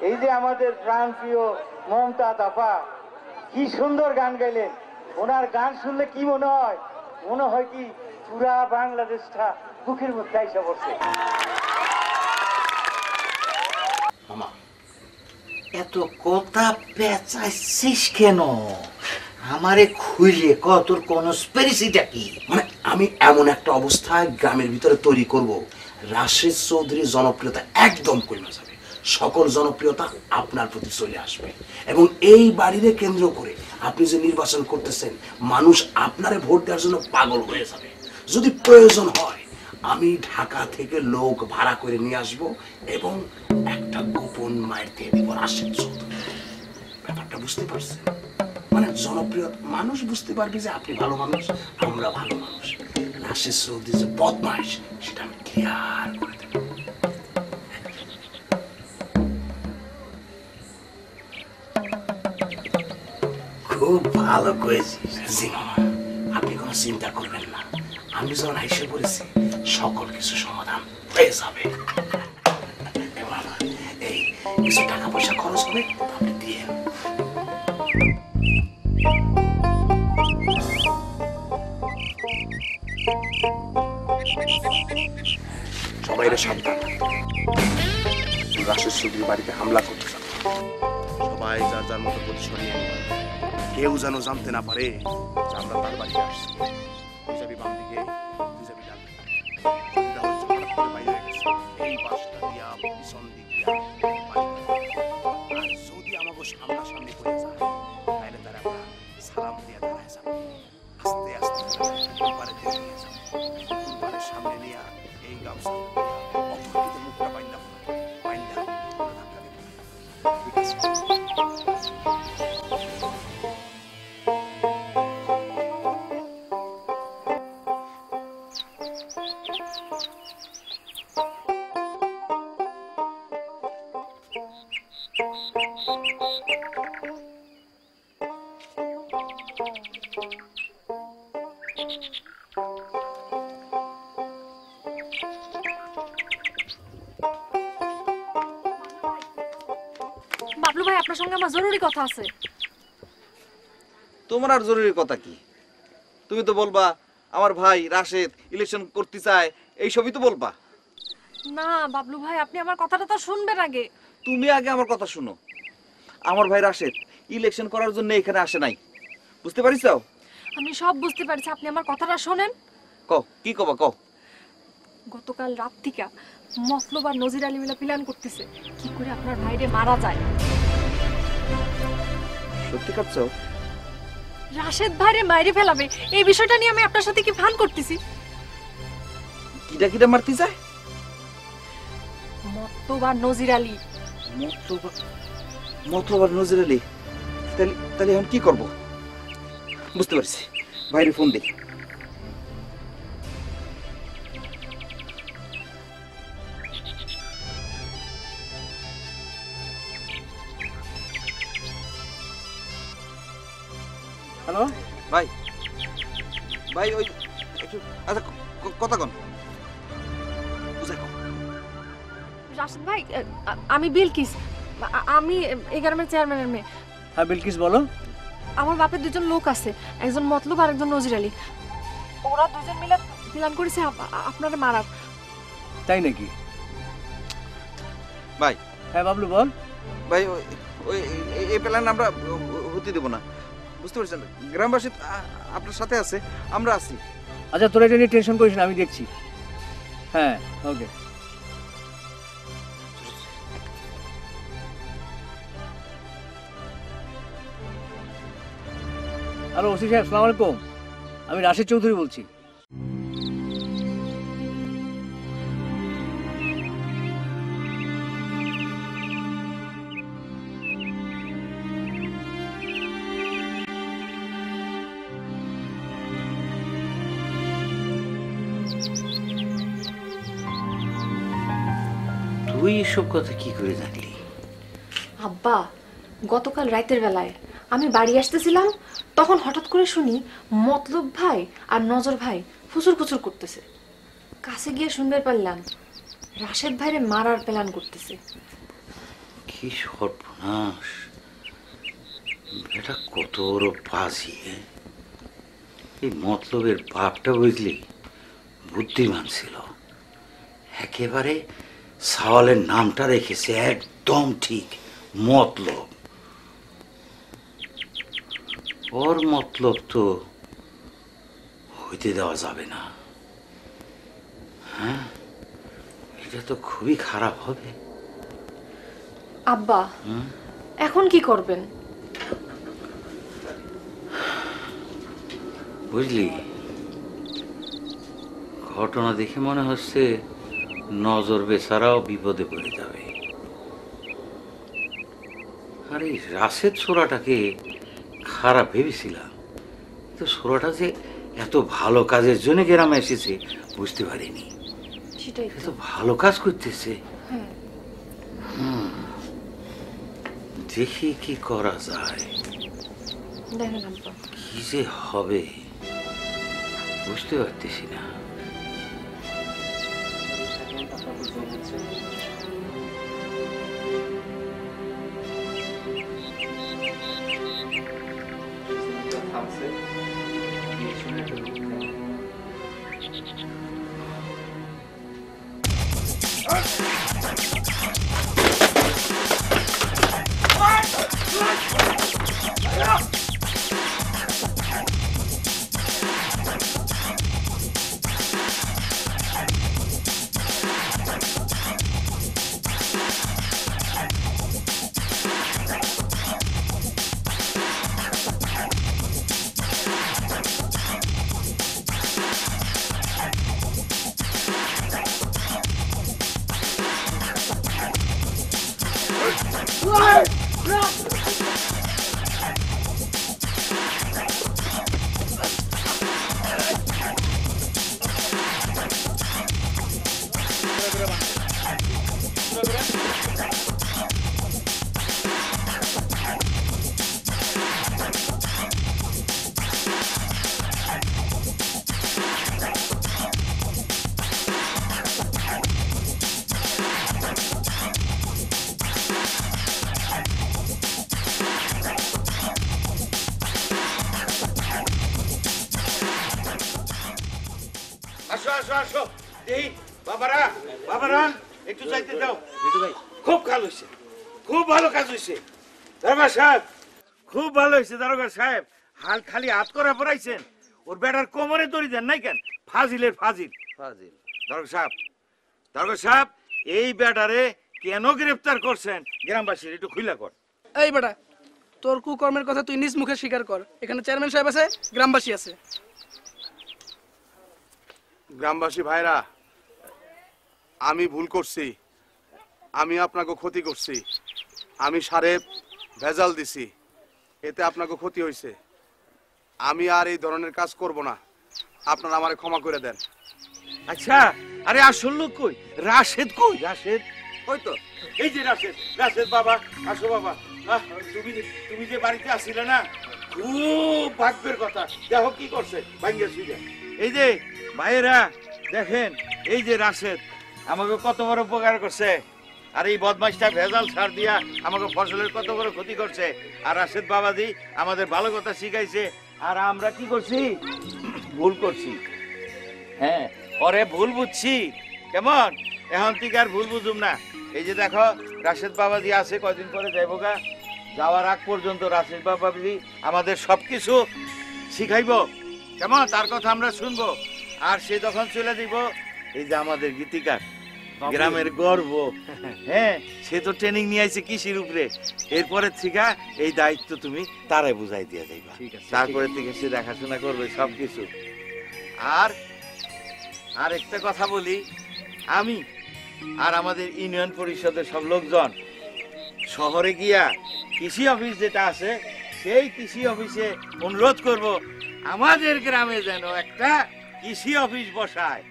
এই যে আমাদের প্রাণপ্রিয় মমতা দাফা, কি সুন্দর গান গাইলেন। ওনার গান শুনলে কি মনে হয়? মনে হয় কি পুরা বাংলাদেশটা বুকের মধ্যে আইসা পড়ছে। মামা, এত কথা পেঁচাইছিস কেন? আমারে খুইলে ক, তোর কনস্পিরেসিটা কি? মানে আমি এমন একটা অবস্থায় গ্রামের ভিতরে তৈরি করব, রাশেদ চৌধুরীর জনপ্রিয়তা একদম কমে যাবে, সকল জনপ্রিয়তা আপনার প্রতি চলে আসবে, এবং এই বাড়িরে কেন্দ্র করে আপনি যে নির্বাচন করতেছেন, মানুষ আপনারে ভোট দেওয়ার জন্য পাগল হয়ে যাবে। যদি প্রয়োজন হয় আমি ঢাকা থেকে লোক ভাড়া করে নিয়ে আসব এবং একটা গোপন মায়ের দিয়ে দিব রাশেদ চৌধুরী। ব্যাপারটা বুঝতে পারছেন? মানে জনপ্রিয় মানুষ বুঝতে পারবে যে আপনি ভালো মানুষ, আমরা ভালো মানুষ। রাশেদ চৌধুরী যে বদমাইশ সেটা আমি ক্লিয়ার করে দেব। খুব ভালো করেছিস। জি মামা, আপনি কোনো চিন্তা করবেন না, আমি যখন এসে পড়েছি সকল কিছু সমাধান হয়ে যাবে। মামা, এই কিছু টাকা পয়সা খরচ হবে, আপনি দিয়ে সবাই সাবধান, রাশেদ চৌধুরী বাড়িতে হামলা করতে চান, সবাই যার যার মতো প্রতি সরিয়ে নেবেন। কেউ যেন জানতে না পারে যে আমরা তার বাড়িতে আসছি। তুই যাবি বাম দিকে, তুই যাবি ডান দিকে। রাহুল যে হঠাৎ করে বাইরে হয়ে গেছে, এই বাসটা দিয়া পিছন দিক দিয়া বাড়ি যাবে। আর যদি আমাকে সামনাসামনি করে যায়, তাহলে তারা আমরা সালাম দিয়ে দাঁড়ায় যাবো। আস্তে আস্তে কুলপাড়ে দিয়ে নিয়ে যাবো, কুলপাড়ের সামনে নিয়ে এই গামছা অপরদিকে মুখটা বাইন্দা বাইন্দা ধাক্কা দিবে। ঠিক আছে? বাবলু ভাই আপনার সঙ্গে আমার জরুরি কথা আছে। তোমার আর জরুরি কথা কি? তুমি তো বলবা আমার ভাই রাশেদ ইলেকশন করতে চায়, এই সবই তো বলবা। না বাবলু ভাই, আপনি আমার কথাটা তো শুনবেন আগে। তুমি আগে আমার কথা শুনো। আমার ভাই রাশেদ ইলেকশন করার জন্য এখানে আসে নাই, বুঝতে পারিস? আমি সব বুঝতে পারছি, আপনি আমার কথাটা শোনেন। কও কি কবা কও। গতকাল রাত থেকে মতলব আর নজির আলী মিলা প্ল্যান করতেছে কি করে আপনার ভাইরে মারা যায়। সত্যি কাটছো? রাশেদ ভাইরে মাইরে ফেলাবে, এই বিষয়টা নিয়ে আমি আপনার সাথে কি ফান করতেছি। কিটা কিটা মারতে যায়? মতলব আর নজির আলী। মতলব আর নজির আলী? তাহলে এখন কি করব? বুঝতে পারছি, ভাইরে ফোন দিই। হ্যালো ভাই, ভাই ওই একটু আচ্ছা কথা কন। রাশেদ ভাই, আমি বিলকিস, আমি এই গ্রামের চেয়ারম্যানের মেয়ে। হ্যাঁ বিলকিস বলো। আমার বাপের দুজন লোক আছে, একজন মতলব আর একজন নজির আলী। ওরা দুজন মিলে প্ল্যান করেছে আপনারা মারার। তাই নাকি? ভাই। হ্যাঁ বাবলু বল। ভাই ওই এই প্ল্যান আমরা হতে দেব না, বুঝতে পারছেন? গ্রামবাসী আপনার সাথে আছে, আমরা আছি। আচ্ছা তোরা এটা নিয়ে টেনশন করিস না, আমি দেখছি। হ্যাঁ ওকে। হ্যালো ওসি সাহেব, আসসালামু আলাইকুম। আমি রাশেদ চৌধুরী বলছি। তুই এসব কথা কি করে জানলি? আব্বা, গতকাল রাতের বেলায় আমি বাড়ি আসতেছিলাম, তখন হঠাৎ করে শুনি মতলব ভাই আর নজর ভাই ফুচুর ফুচুর করতেছে। কাছে গিয়ে শুনতে পারলাম রাশেদ ভাইরে মারার প্ল্যান করতেছে। কি সর্বনাশ! এটা কত বড় বাজি! এই মতলবের বাপটা বুঝলি বুদ্ধিমান ছিল, একেবারে সাওয়ালের নামটা রেখেছে একদম ঠিক, মতলব। ওর মতলব তো হইতে দেওয়া যাবে না। হ্যাঁ, এটা তো খুবই খারাপ হবে। আব্বা এখন কি করবেন? বুঝলি, ঘটনা দেখে মনে হচ্ছে নজর বেচারাও বিপদে পড়ে যাবে। আর এই রাশেদ ছোড়াটাকে খারাপ ভেবেছিলাম, তো ছোড়াটা যে এত ভালো কাজের জন্য গ্রামে এসেছে বুঝতে পারিনি। সেটাই তো ভালো কাজ করতেছে। দেখি কি করা যায়, দেখেন আব্বা কি যে হবে বুঝতে পারতেছি না। আসো আসো এই বাবারা বাবারা একটু যাইতে দাও ভাই খুব কাজ হইছে খুব ভালো কাজ হইছে দারোগা সাহেব খুব ভালো হইছে দারোগা সাহেব হাল খালি হাত করা পড়াইছেন ওর বেটার কোমরে দড়ি দেন নাই কেন ফাজিলের ফাজিল ফাজিল দারোগা সাহেব এই বেটারে কেন গ্রেফতার করছেন গ্রামবাসীর একটু খুইলা কর এই বেটা তোর কুকর্মের কথা তুই নিজ মুখে স্বীকার কর এখানে চেয়ারম্যান সাহেব আছে গ্রামবাসী আছে গ্রামবাসী ভাইরা আমি ভুল করছি আমি আপনাকে ক্ষতি করছি আমি সারে ভেজাল দিছি এতে আপনাকে ক্ষতি হয়েছে আমি আর এই ধরনের কাজ করব না আপনারা আমারে ক্ষমা করে দেন আচ্ছা আরে আসল লোক কই রাশেদ কই রাশেদ ওই তো এই যে রাশেদ রাশেদ বাবা আসো বাবা তুমি তুমি যে বাড়িতে আসছিলে না খুব ভাগ্যের কথা দেখো কি করছে ভাঙ্গে সুইজা এই যে ভাইয়েরা দেখেন এই যে রাশেদ আমাকে কত বড় উপকার করছে আর এই বদমাইশটা ভেজাল সার দিয়া আমাকে ফসলের কত বড় ক্ষতি করছে আর রাশেদ বাবাজি আমাদের ভালো কথা শিখাইছে আর আমরা কি করছি ভুল করছি হ্যাঁ পরে ভুল বুঝছি কেমন এখন থেকে আর ভুল বুঝুম না এই যে দেখো রাশেদ বাবাজি আছে কয়দিন পরে যাইবো গা যাওয়ার আগ পর্যন্ত রাশেদ বাবাজি আমাদের সবকিছু শিখাইব কেমন তার কথা আমরা শুনবো আর সে যখন চলে দিব এই যে আমাদের গীতিকার গ্রামের গর্ব হ্যাঁ সে তো ট্রেনিং নিয়ে আইছে কৃষির উপরে এরপরে থেকে এই দায়িত্ব তুমি তারাই বুঝাই দিয়ে যাইবা তারপরে থেকে সে দেখাশোনা করবে সবকিছু আর আর একটা কথা বলি আমি আর আমাদের ইউনিয়ন পরিষদের সব লোকজন শহরে গিয়া কৃষি অফিস যেটা আছে সেই কৃষি অফিসে অনুরোধ করব আমাদের গ্রামে যেন একটা কৃষি অফিস বসায়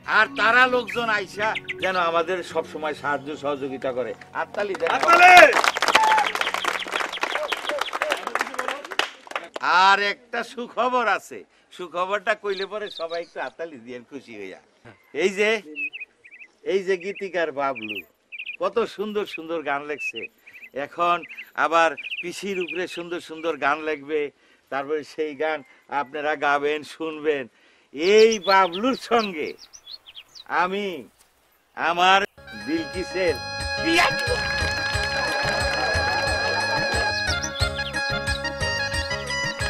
আর তারা লোকজন আইসা যেন আমাদের সব সময় সাহায্য সহযোগিতা করে হাততালি দেন আর একটা সুখবর আছে সুখবরটা কইলে পরে সবাই একটু হাততালি দিয়ে খুশি হইয়া এই যে গীতিকার বাবলু কত সুন্দর সুন্দর গান লেখছে এখন আবার কৃষির উপরে সুন্দর সুন্দর গান লিখবে তারপরে সেই গান আপনারা গাবেন শুনবেন এই বাবলুর সঙ্গে আমি আমার বিলকিসের বিয়া দিব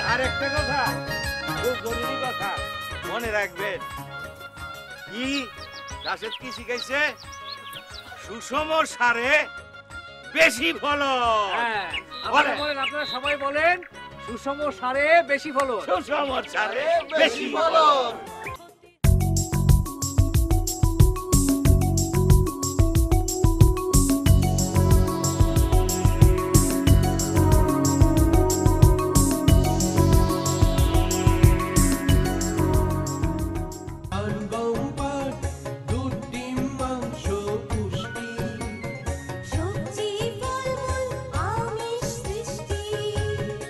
আর একটা কথা খুব জরুরি কথা মনে রাখবেন কি রাশেদ কি শিখাইছে সুষম সারে বেশি ফলন আপনারা সবাই বলেন সুষম সারে বেশি ফলন সুষম সারে বেশি ফলন